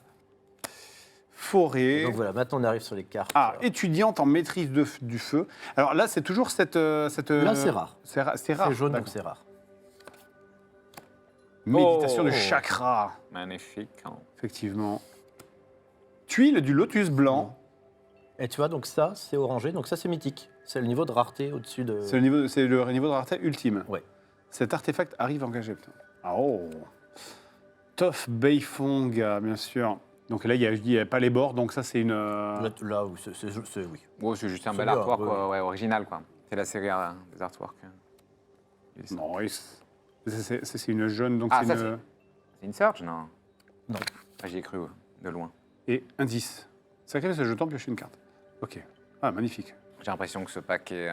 Forêt. Donc voilà, maintenant on arrive sur les cartes. Ah, étudiante en maîtrise du feu. Alors là, c'est toujours cette. Là, c'est rare. C'est rare. C'est jaune, donc d'accord. c'est rare. Méditation Oh. du chakra, Magnifique. Hein. effectivement. Tuile du lotus blanc. Et tu vois, donc ça, c'est orangé, donc ça, c'est mythique. C'est le niveau de rareté au-dessus de. C'est le niveau de rareté ultime. Ouais. Cet artefact arrive engagé. Putain. Ah, oh. Toph Beifong, bien sûr. Donc là, il n'y a pas les bords, donc ça, c'est une. Là où oui. Ouais, c'est juste un C'est bel bien, artwork, ouais. quoi, ouais, original, quoi. C'est la série des artworks. Non, c'est une jeune, donc Ah, c'est ça, une. C'est une Surge, non? Non. Ah, j'y ai cru, ouais, de loin. Et indice. Sacrifice ce jeton, piocher une carte. Ok. Ah, magnifique. J'ai l'impression que ce pack est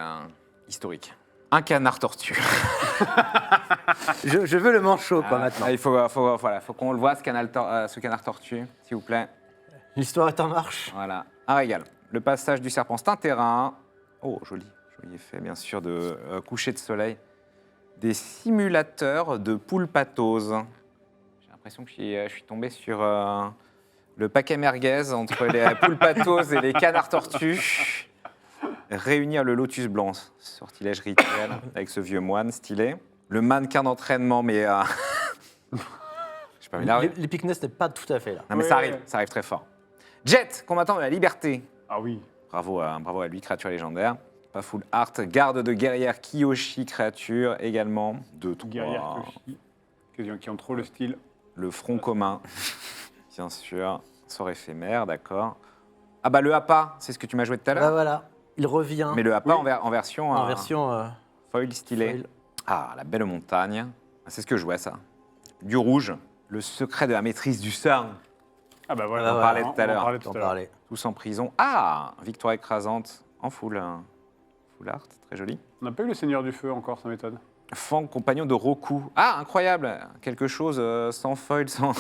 historique. Un canard tortue. Je veux le manchot, quoi, maintenant. Il faut qu'on le voit, ce canard tortue, s'il vous plaît. L'histoire est en marche. Voilà, un régal. Le passage du serpent, c'est un terrain. Oh, joli effet, bien sûr, de coucher de soleil. Des simulateurs de poulpatose. J'ai l'impression que je suis tombé sur le paquet merguez entre les poulpatoses et les canards tortues. Réunir le lotus blanc, sortilège rituel, avec ce vieux moine stylé. Le mannequin d'entraînement, mais... Je sais pas, mais là... L'épicness n'est pas tout à fait là. Non, mais Ouais. ça arrive très fort. Jet, combattant de la liberté. Ah oui. Bravo à lui, créature légendaire. Pas full art, garde de guerrière Kiyoshi, créature également. 2, 3. Guerrière qui ont trop le style. Le front commun, bien sûr. Sort éphémère, d'accord. Ah bah le Appa, c'est ce que tu m'as joué tout à Là, l'heure. voilà. Il revient Mais le Appa Oui. en version, en version. foil stylé. foil. Ah, la belle montagne. Ah, c'est ce que je jouais, ça. Du rouge. Le secret de la maîtrise du sang. Ah bah Ah voilà, bah on voilà, parlait on tout à l'heure. en On parlait T'en tout à l'heure. parlais. Tous en prison. Ah, victoire écrasante en full. Full art, très joli. On n'a pas eu le Seigneur du Feu encore, ça m'étonne. Fang, compagnon de Roku. Ah, incroyable. Quelque chose sans foil, sans...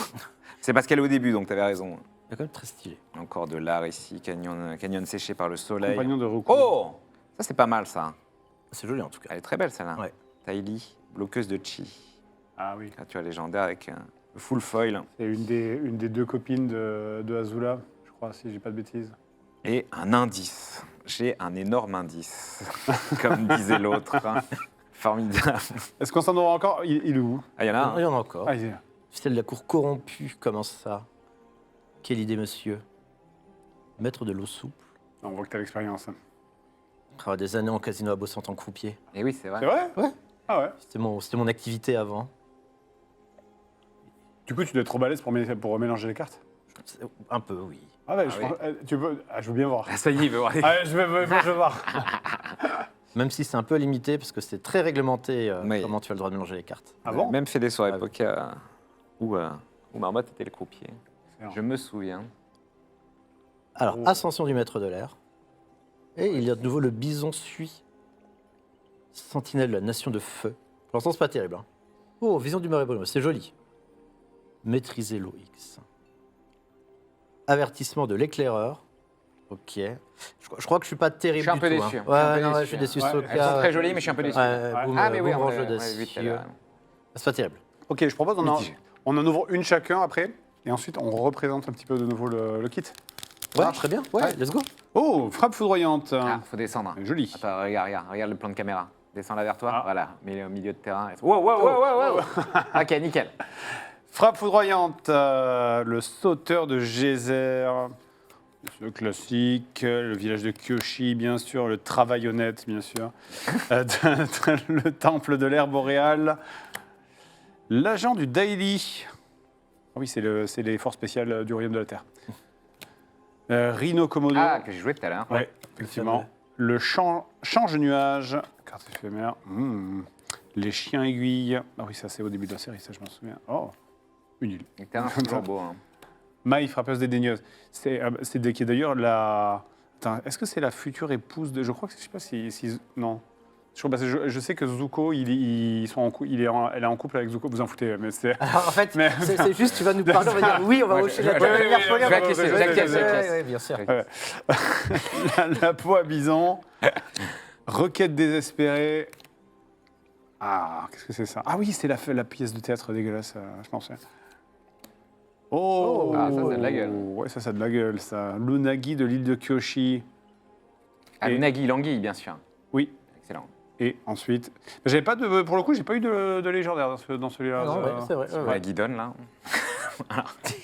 C'est parce qu'elle est au début, donc tu avais raison. C'est quand même très stylé. Encore de l'art ici, canyon séché par le soleil. Compagnon de Roku. Oh, ça c'est pas mal, ça. C'est joli en tout cas. Elle est très belle, celle-là. Ouais. Tylee, bloqueuse de chi. Ah oui. Créature légendaire avec le full foil. C'est une des deux copines de Azula, je crois, si j'ai pas de bêtises. Et un indice. J'ai un énorme indice, comme disait l'autre. Formidable. Est-ce qu'on s'en aura encore il est où? Ah, il y en a un. Il y en a encore. Ah, il est là. Celle de la cour corrompue, comment ça? Quelle idée, monsieur? Maître de l'eau souple. On voit que tu as l'expérience. Ah, des années en casino à bosser en tant que croupier. Et oui, c'est vrai. C'est vrai? Ouais. Ah ouais. C'était mon activité avant. Du coup, tu dois être trop balèze pour mélanger les cartes? Un peu, oui. Ah ouais, Ah oui. tu peux... Ah, je veux bien voir. Ah, ça y est, il veut voir les- Ah, je veux voir. Même si c'est un peu limité, parce que c'est très réglementé Oui. comment tu as le droit de mélanger les cartes. Ah bon? Même fait des soirées Ah oui. poker où Marmotte était le croupier. Excellent. Je me souviens. Alors, Oh. ascension du maître de l'air. Et il y a de nouveau le bison suit. Sentinelle de la nation de feu. Pour l'instant, c'est pas terrible. Hein. Oh, vision du marais brumeux, c'est joli. Maîtriser l'OX. Avertissement de l'éclaireur. Ok. Je crois que je suis pas terrible Je suis un du peu tout. déçu. Hein. Je suis un peu Ouais, non, déçu, je suis déçu. hein. Soka, Elles sont très jolies, mais je suis un peu déçu. boum, Ah, mais oui, boum, on rangeux l'a d'essieu. vu tout à l'heure. C'est pas terrible. Ok, je propose Mitigé. on en ouvre une chacun après, et ensuite on représente un petit peu de nouveau le kit. Ouais, marche. très bien. Ouais, let's go. Oh, frappe foudroyante. Ah, faut descendre. Joli. Attends, regarde le plan de caméra. Descends là vers toi. Ah. Voilà, mets-le au milieu de terrain. Wow. Ok, nickel. Frappe foudroyante, le sauteur de geyser, le classique, le village de Kyoshi, bien sûr, le travail honnête, bien sûr, le temple de l'air boréal, l'agent du Daily. Ah oui, c'est les forces spéciales du royaume de la Terre. Rhino Komodo. Ah, que j'ai joué tout à l'heure. Ouais, effectivement. Le change nuage. Carte éphémère. Les chiens aiguilles. Ah oui, ça c'est au début de la série, ça je m'en souviens. Oh, une île. T'es un toujours beau. Hein. Maï, frappeuse dédaigneuse. C'est qui est d'ailleurs la. Attends, est-ce que c'est la future épouse de. Je crois que je sais pas si non. Je sais que Zuko, elle est en couple avec Zuko. Vous en foutez, mais c'est. Alors, en fait, Mais- c'est juste, tu vas nous parler, on va dire oui, on va hocher la tête. je vais acquiescer, je vais acquiescer. Oui, bien sûr. La peau à bison. Requête désespérée. Ah, qu'est-ce que c'est ça? Ah oui, c'est la pièce de théâtre dégueulasse, je pense. Oh, Ah, ça a de la gueule. Ouais, ça a de la gueule, ça. L'Unagi de l'île de Kyoshi. Ah, Et- Nagui Languille, bien sûr. Oui. Excellent. Et ensuite, pour le coup, j'ai pas eu de légendaire dans celui-là. Non, ouais, c'est vrai. ouais, ouais. La guidonne, là.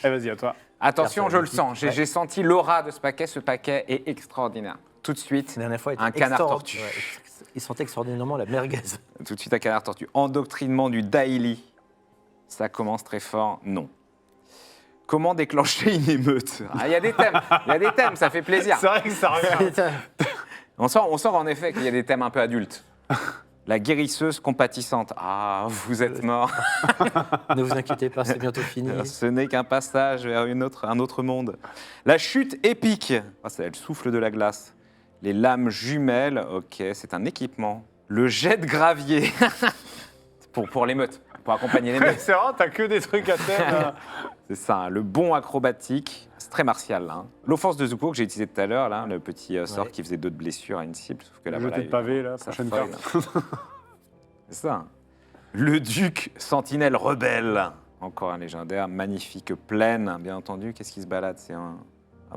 Eh, vas-y, à toi. Attention, Personne je le dit. sens. J'ai senti l'aura de ce paquet. Ce paquet est extraordinaire. Tout de suite, La dernière fois, il était un canard extra- tortue. ouais, il sentait extraordinairement la merguez. Tout de suite, un canard tortue. Endoctrinement du Daily. Ça commence très fort. Non. Comment déclencher une émeute? Ah, il y a des thèmes, ça fait plaisir. C'est vrai que ça revient. On sent en effet qu'il y a des thèmes un peu adultes. La guérisseuse compatissante. Ah, vous êtes mort. Ne vous inquiétez pas, c'est bientôt fini. Ce n'est qu'un passage vers un autre monde. La chute épique. Ah, c'est le souffle de la glace. Les lames jumelles. Ok, c'est un équipement. Le jet de gravier. pour l'émeute, pour accompagner l'émeute. C'est vrai, t'as que des trucs à faire. C'est ça, hein. Le bond acrobatique. C'est très martial, là. Hein. L'offense de Zuko que j'ai utilisé tout à l'heure, là, le petit sort Ouais. qui faisait 2 de blessures à une cible. Sauf que là, Jeter de pavé, là, ça prochaine folle. carte. C'est ça. Le duc sentinelle rebelle. Encore un légendaire, magnifique plaine, bien entendu. Qu'est-ce qui se balade? C'est un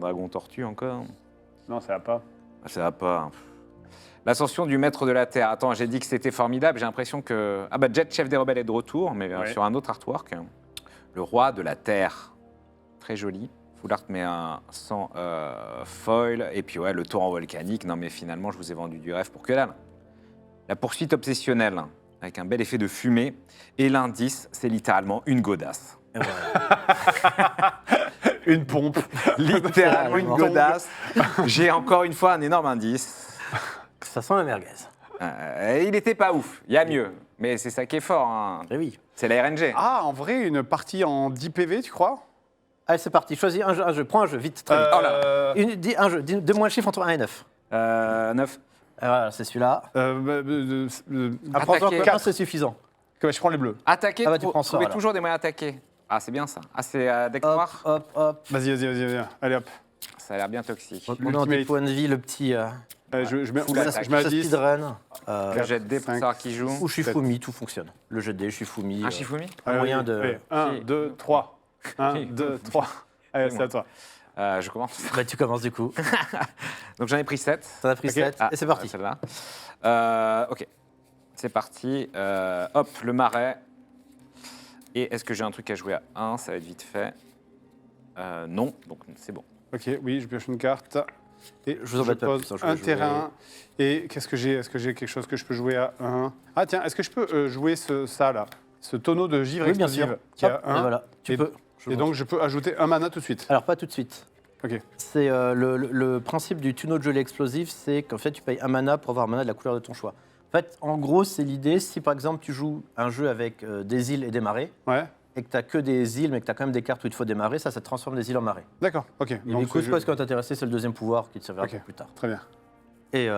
dragon tortue encore? Non, ça va pas. Ah, ça va pas. L'ascension du maître de la terre. Attends, j'ai dit que c'était formidable. J'ai l'impression que. Ah bah, Jet, chef des rebelles, est de retour, mais Ouais. sur un autre artwork. Le roi de la terre. Très joli. Full art, mais un sans foil. Et puis, ouais, le torrent volcanique. Non, mais finalement, je vous ai vendu du rêve pour que dalle. La poursuite obsessionnelle, avec un bel effet de fumée. Et l'indice, c'est littéralement une godasse. Et voilà. Une pompe. Littéralement une Carrément. godasse. J'ai encore une fois un énorme indice. Ça sent la merguez. Il n'était pas ouf. Il y a mieux. Mais c'est ça qui est fort. Hein. Eh oui. C'est la RNG. Ah, en vrai, une partie en 10 PV, tu crois? Allez, c'est parti. Choisis un jeu. Prends un jeu, vite, très vite. Oh là. Un jeu. Donne-moi un chiffre entre 1 et 9. 9. Voilà, c'est celui-là. Prends-en Attaquer. que un, c'est suffisant. Je prends les bleus. Attaquer, Ah bah, tu prends ça, trouver alors. toujours des moyens d'attaquer. Ah, c'est bien ça. Ah, c'est deck Hop, noir. hop, hop. Vas-y. Allez, hop. Ça a l'air bien toxique. Retenant des Ultimate. points de vie, le petit. Je mets Full je attaque. mets à ce 10. speedrun. Le jet de dés pour cinq, savoir qui joue. Ou Shifumi, tout fonctionne. Le jet de dés, Shifumi. Un Shifumi un moyen de. 1, Si. 2, 3. 1, Si. 2, 3. Allez, c'est à toi. Je commence. Bah, tu commences du coup. Donc j'en ai pris 7. T'en as pris Ok. 7 et c'est parti. Celle-là. Ok. C'est parti. Hop, le marais. Et est-ce que j'ai un truc à jouer à 1? Ça va être vite fait. Non, donc c'est bon. Ok, oui, je pioche une carte. Et Je vous embête pas pose plus, hein, je vais un jouer. terrain. Et qu'est-ce que j'ai? Est-ce que j'ai quelque chose que je peux jouer à 1? Ah tiens, est-ce que je peux jouer ça là? Ce tonneau de givre Oui, bien explosive sûr. qui a Hop, 1. et voilà, tu Et- peux. Et donc je peux ajouter un mana tout de suite. Alors, pas tout de suite. Ok. C'est le principe du tunnel de gelée explosif, c'est qu'en fait, tu payes un mana pour avoir un mana de la couleur de ton choix. En fait, en gros, c'est l'idée, si par exemple tu joues un jeu avec des îles et des marais, Ouais. et que tu n'as que des îles, mais que tu as quand même des cartes où il te faut des marais, ça transforme des îles en marais. D'accord, ok. Et Donc, du coup, je- ce qui va t'intéresser, c'est le deuxième pouvoir qui te servira Ok. plus tard. Très bien. Et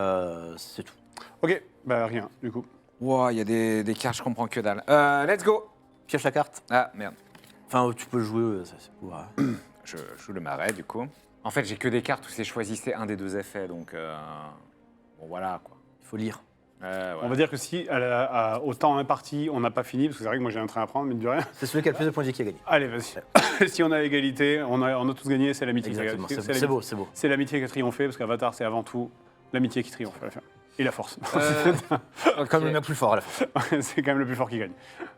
c'est tout. Ok, bah rien, du coup. Wow, il y a des cartes, je comprends que dalle. Let's go. Pioche la carte. Ah, merde. Enfin, tu peux jouer, ça, c'est pour... Je joue le marais, du coup. En fait, j'ai que des cartes où c'est choisissez un des deux effets, donc... Bon, voilà, quoi. Il faut lire. On va dire que si au temps imparti, on n'a pas fini, parce que c'est vrai que moi j'ai un train à prendre, mine de rien. C'est celui qui a le plus de points de vie qui a gagné. Allez, vas-y. Si on a égalité, on a tous gagné, c'est l'amitié. Exactement, qui a- c'est beau, c'est beau. C'est l'amitié qui a triomphé, parce qu'Avatar, c'est avant tout l'amitié qui triomphe à la fin. Et la force. Comme le mec plus fort à la fin. C'est quand même le plus fort qui gagne.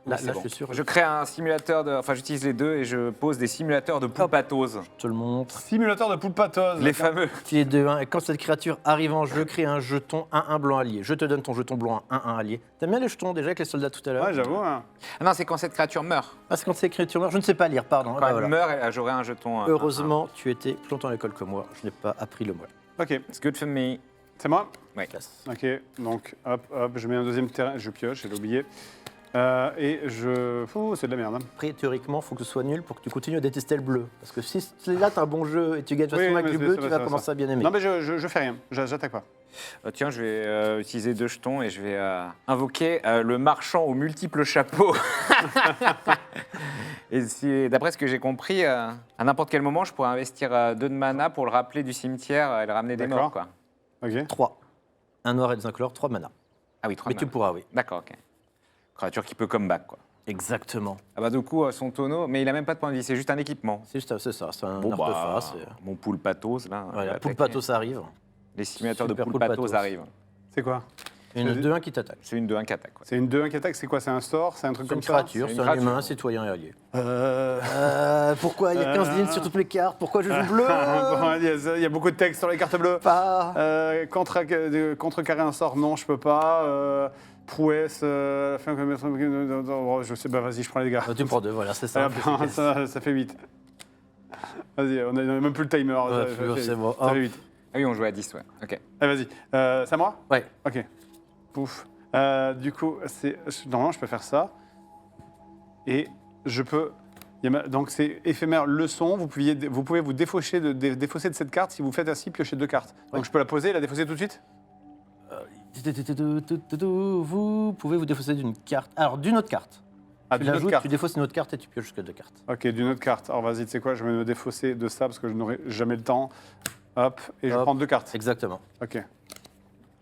Là, C'est là bon. je suis sûr. Je crée un simulateur de. Enfin, j'utilise les deux et je pose des simulateurs de poulpatose. Je te le montre. Simulateur de poulpatose. Les fameux. Qui est 2-1. Et quand cette créature arrive en jeu, crée un jeton 1-1 blanc allié. Je te donne ton jeton blanc 1-1 allié. T'aimes bien les jetons déjà avec les soldats tout à l'heure? Ouais, j'avoue. Hein. Ah non, c'est quand cette créature meurt. Ah, c'est quand c'est créature meurt. Je ne sais pas lire, pardon. Quand Ah, elle voilà. meurt, j'aurai un jeton. Heureusement, tu étais plus longtemps à l'école que moi. Je n'ai pas appris le mot. Ok, It's good for me. c'est moi. Classe. Ok, donc hop, hop, je mets un deuxième terrain, je pioche, j'ai oublié. Et je. Ouh, c'est de la merde. Hein. Après, théoriquement, il faut que ce soit nul pour que tu continues à détester le bleu. Parce que si là, t'as un bon jeu et tu gagnes facilement Oui, avec mais du c'est- bleu, ça tu va, vas ça va, commencer ça. à bien aimer. Non, mais je fais rien, j'attaque pas. Tiens, je vais utiliser 2 jetons et je vais invoquer le marchand aux multiples chapeaux. Et d'après ce que j'ai compris, à n'importe quel moment, je pourrais investir 2 de mana pour le rappeler du cimetière et le ramener des D'accord. morts. Quoi. Ok. 3. Un noir et des incolores, 3 mana. Ah oui, 3 Mais tu pourras, oui. D'accord, ok. Créature qui peut comeback, quoi. Exactement. Ah bah du coup, son tonneau, mais il a même pas de point de vie, c'est juste un équipement. C'est juste c'est ça, c'est un Bon, arbre de face. mon poule patos, là. Voilà, va Poule attaquer. Patos arrive. Les simulateurs de Super poule Poule patos Patos. arrivent. C'est quoi? Une C'est- 2-1 qui t'attaque. C'est une 2-1 qui attaque. Quoi. C'est une 2-1 qui attaque, c'est quoi? C'est un sort? C'est un truc C'est une comme ça? créature, c'est c'est une un créature. humain, citoyen et allié. Euh... Pourquoi il y a 15 lignes sur toutes mes cartes? Pourquoi je joue bleu? Il y a beaucoup de texte sur les cartes bleues. Pas. Contrecarrer un sort, non, je peux pas. Prouesse, je sais, bah vas-y, je prends les dégâts. Tu prends 2, voilà, c'est ça. Ah, ben, ça fait 8. Vas-y, on a même plus le timer. Ouais, ça fait- c'est bon. Ça fait 8. Ah oui, on jouait à 10, ouais. Ok. Allez, vas-y. C'est à moi? Ouais. Ok. Pouf. Du coup, normalement, je peux faire ça. Et je peux. Donc, c'est éphémère leçon. Vous pouvez vous défausser de cette carte si vous faites ainsi, piocher 2 cartes. Donc, Ouais. je peux la poser et la défausser tout de suite? Vous pouvez vous défausser d'une carte. Alors, d'une autre carte. Ah, Tu d'une autre l'ajoutes, carte. tu défausses une autre carte et tu pioches jusqu'à 2 cartes. Ok, d'une autre carte. Alors, vas-y, tu sais quoi? Je vais me défausser de ça parce que je n'aurai jamais le temps. Hop, et je Hop. prends 2 cartes. Exactement. Ok,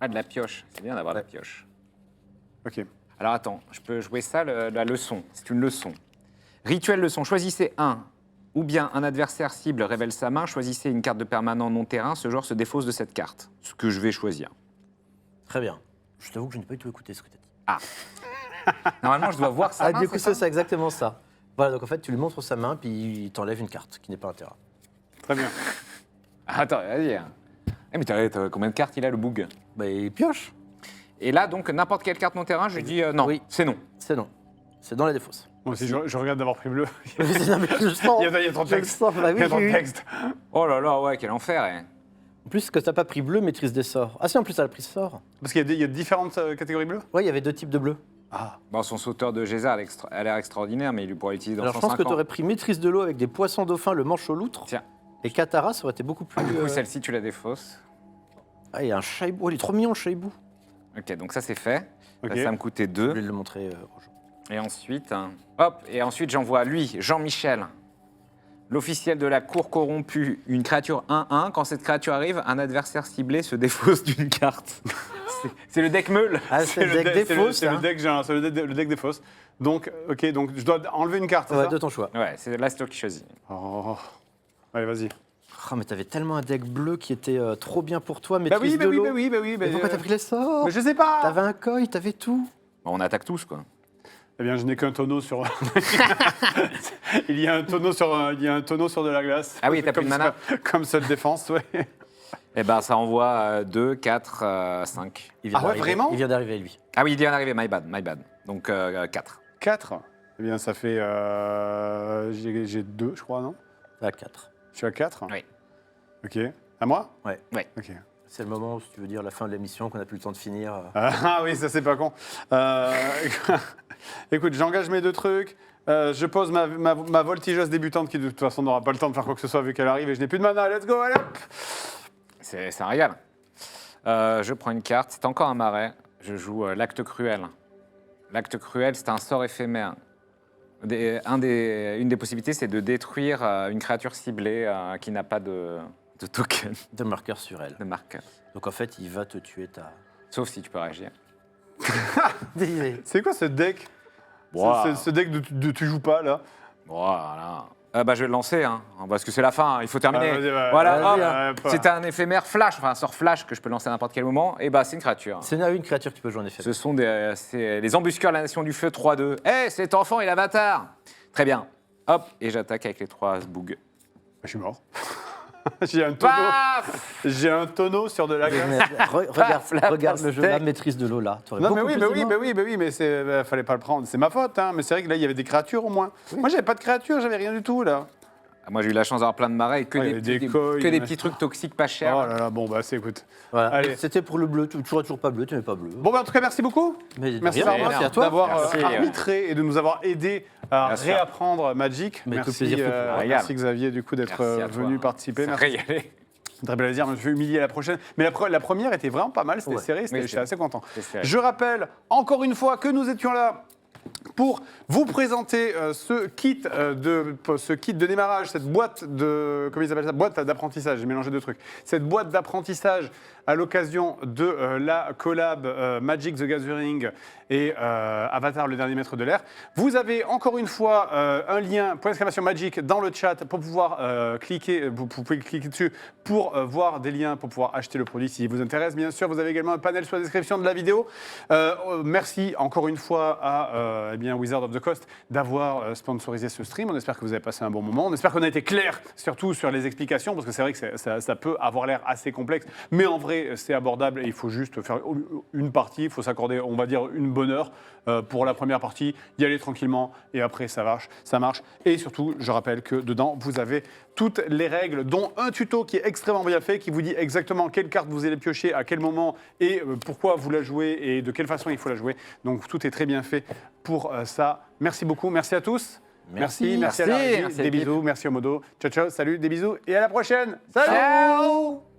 Ah, de la pioche. C'est bien d'avoir Ouais. la pioche. ok. Alors attends, je peux jouer ça, la leçon. C'est une leçon. Rituel leçon. Choisissez un. Ou bien un adversaire cible révèle sa main, choisissez une carte de permanent non-terrain, ce joueur se défausse de cette carte. Ce que je vais choisir. Très bien. Je t'avoue que je n'ai pas du tout écouté ce que tu as dit. Normalement, je dois voir sa main, du coup, c'est ça c'est exactement ça. Voilà, donc en fait, tu lui montres sa main, puis il t'enlève une carte qui n'est pas un terrain. Très bien. Attends, vas-y. Eh, mais t'as combien de cartes il a, le boug? Bah, il pioche. Et là, donc, n'importe quelle carte non-terrain, je lui dis non, Oui. c'est non. C'est non. C'est dans la défausse. Moi aussi, je regrette d'avoir pris bleu. Non, mais je le sens. Il y a trop de Je le texte. sens, bah oui, Il y a trop de oui. texte. Oh là là, ouais, quel enfer. En plus, que t'as pas pris bleu, maîtrise des sorts. Ah si, en plus, elle a pris sort. Parce qu'il y a différentes catégories bleues? Ouais, il y avait 2 types de bleu. Ah. Bon, son sauteur de Géza a l'air extraordinaire, mais il pourrait l'utiliser dans Alors, je pense 105 que ans. tu aurais pris maîtrise de l'eau avec des poissons dauphins, le manche au loutre. Tiens. Et Katara, ça aurait été beaucoup plus. Du coup, celle-ci, tu la défausses. Ah, il y a un chaibou. Oh, il est trop mignon, le chaibou. Ok, donc ça, c'est fait. Ok. Ça me coûtait Je 2. voulais le montrer aux gens. Et ensuite, hop, et ensuite j'envoie lui, Jean-Michel, l'officiel de la cour corrompue, une créature 1-1. Quand cette créature arrive, un adversaire ciblé se défausse d'une carte. C'est le deck meule. Ah, c'est le deck des c'est fausses, c'est hein. le deck des fausses. Donc, ok, donc je dois enlever une carte, c'est Ouais, ça? de ton choix. Ouais, c'est là, c'est toi qui choisis. Oh. Allez, vas-y. Oh, mais t'avais tellement un deck bleu qui était trop bien pour toi, Bah maîtrise oui, de bah oui, l'eau. bah oui, bah oui. Mais pourquoi t'as pris les sorts? Mais je sais pas. T'avais un koi, t'avais tout. Bon, on attaque tous, quoi. Eh bien, je n'ai qu'un tonneau sur. il y a un tonneau sur de la glace. Ah oui, t'as plus de mana. Comme seule défense, ouais. Eh ben, ça envoie 2, 4, 5. Il vient Ah ouais, d'arriver. vraiment Il vient d'arriver, lui. Ah oui, il vient d'arriver, my bad, my bad. Donc 4. 4. Eh bien, ça fait. J'ai 2, je crois, non? À 4. Je suis à 4. Oui. Ok. À moi? Ouais. Ok. C'est le moment, si tu veux dire, la fin de l'émission, qu'on n'a plus le temps de finir. Ah oui, ça c'est pas con. Écoute, j'engage mes 2 trucs. Je pose ma voltigeuse débutante qui de toute façon n'aura pas le temps de faire quoi que ce soit vu qu'elle arrive et je n'ai plus de mana. Let's go, allez hop. C'est un régal. Je prends une carte, c'est encore un marais. Je joue l'acte cruel. L'acte cruel, c'est un sort éphémère. Une des possibilités, c'est de détruire une créature ciblée qui n'a pas de token, De marqueur sur elle. de marqueur. Donc en fait, il va te tuer ta. Sauf si tu peux réagir. C'est quoi ce deck? Wow. Ce deck de tu joues pas là? Voilà. Je vais le lancer, hein, parce que c'est la fin, il faut terminer. Ah, vas-y, voilà, vas-y, hop, c'est un éphémère flash, enfin un sort flash que je peux lancer à n'importe quel moment, et c'est une créature. C'est une créature que tu peux jouer en effet. Ce sont les embusqueurs de la Nation du Feu 3-2. Cet enfant est l'avatar. Très bien. Hop, et j'attaque avec les 3 Asboug. Je suis mort. J'ai un tonneau. Paf. J'ai un tonneau sur de la glace. Regarde le jeu, la maîtrise de Lola. Non, mais oui, mais fallait pas le prendre. C'est ma faute, hein. Mais c'est vrai que là, il y avait des créatures au moins. Moi, j'avais pas de créatures, j'avais rien du tout, là. Moi, j'ai eu la chance d'avoir plein de marais et que des petits trucs toxiques pas chers. Oh là là, bon, c'est écoute. Voilà. Allez. C'était pour le bleu, toujours pas bleu, tu n'aimais pas bleu. Bon, en tout cas, merci beaucoup. Mais Merci rien, Farma, merci à toi. d'avoir Merci. arbitré et de nous avoir aidé à Bien sûr. réapprendre Magic. Mais tout Merci, plaisir, tout plaisir. merci Xavier, du coup, d'être Merci à toi. venu participer. Ça Merci. régalé. Très plaisir, je me suis humilié à la prochaine. Mais la première était vraiment pas mal, c'était Ouais. serré, Oui, j'étais assez content. c'est serré. Je rappelle encore une fois que nous étions là pour vous présenter ce kit de démarrage, cette boîte de, comment ils appellent ça, boîte d'apprentissage, j'ai mélangé deux trucs. Cette boîte d'apprentissage à l'occasion de la collab Magic the Gathering et Avatar, le dernier maître de l'air. Vous avez encore une fois un lien, !Magic, dans le chat pour pouvoir cliquer, vous pouvez cliquer dessus pour voir des liens pour pouvoir acheter le produit s'il vous intéresse. Bien sûr, vous avez également un panel sur la description de la vidéo. Merci encore une fois à Wizard of the Coast d'avoir sponsorisé ce stream. On espère que vous avez passé un bon moment. On espère qu'on a été clair, surtout sur les explications, parce que c'est vrai que ça peut avoir l'air assez complexe, mais en vrai, c'est abordable et il faut juste faire une partie. Il faut s'accorder, on va dire, une bonne heure pour la première partie, y aller tranquillement et après ça marche. Et surtout, je rappelle que dedans, vous avez toutes les règles, dont un tuto qui est extrêmement bien fait, qui vous dit exactement quelle carte vous allez piocher, à quel moment et pourquoi vous la jouez et de quelle façon il faut la jouer. Donc tout est très bien fait pour ça. Merci beaucoup, merci à tous. Merci à la régie, Merci des à l'équipe. bisous, merci au modo. Ciao, ciao, salut, des bisous et à la prochaine. Salut. Ciao.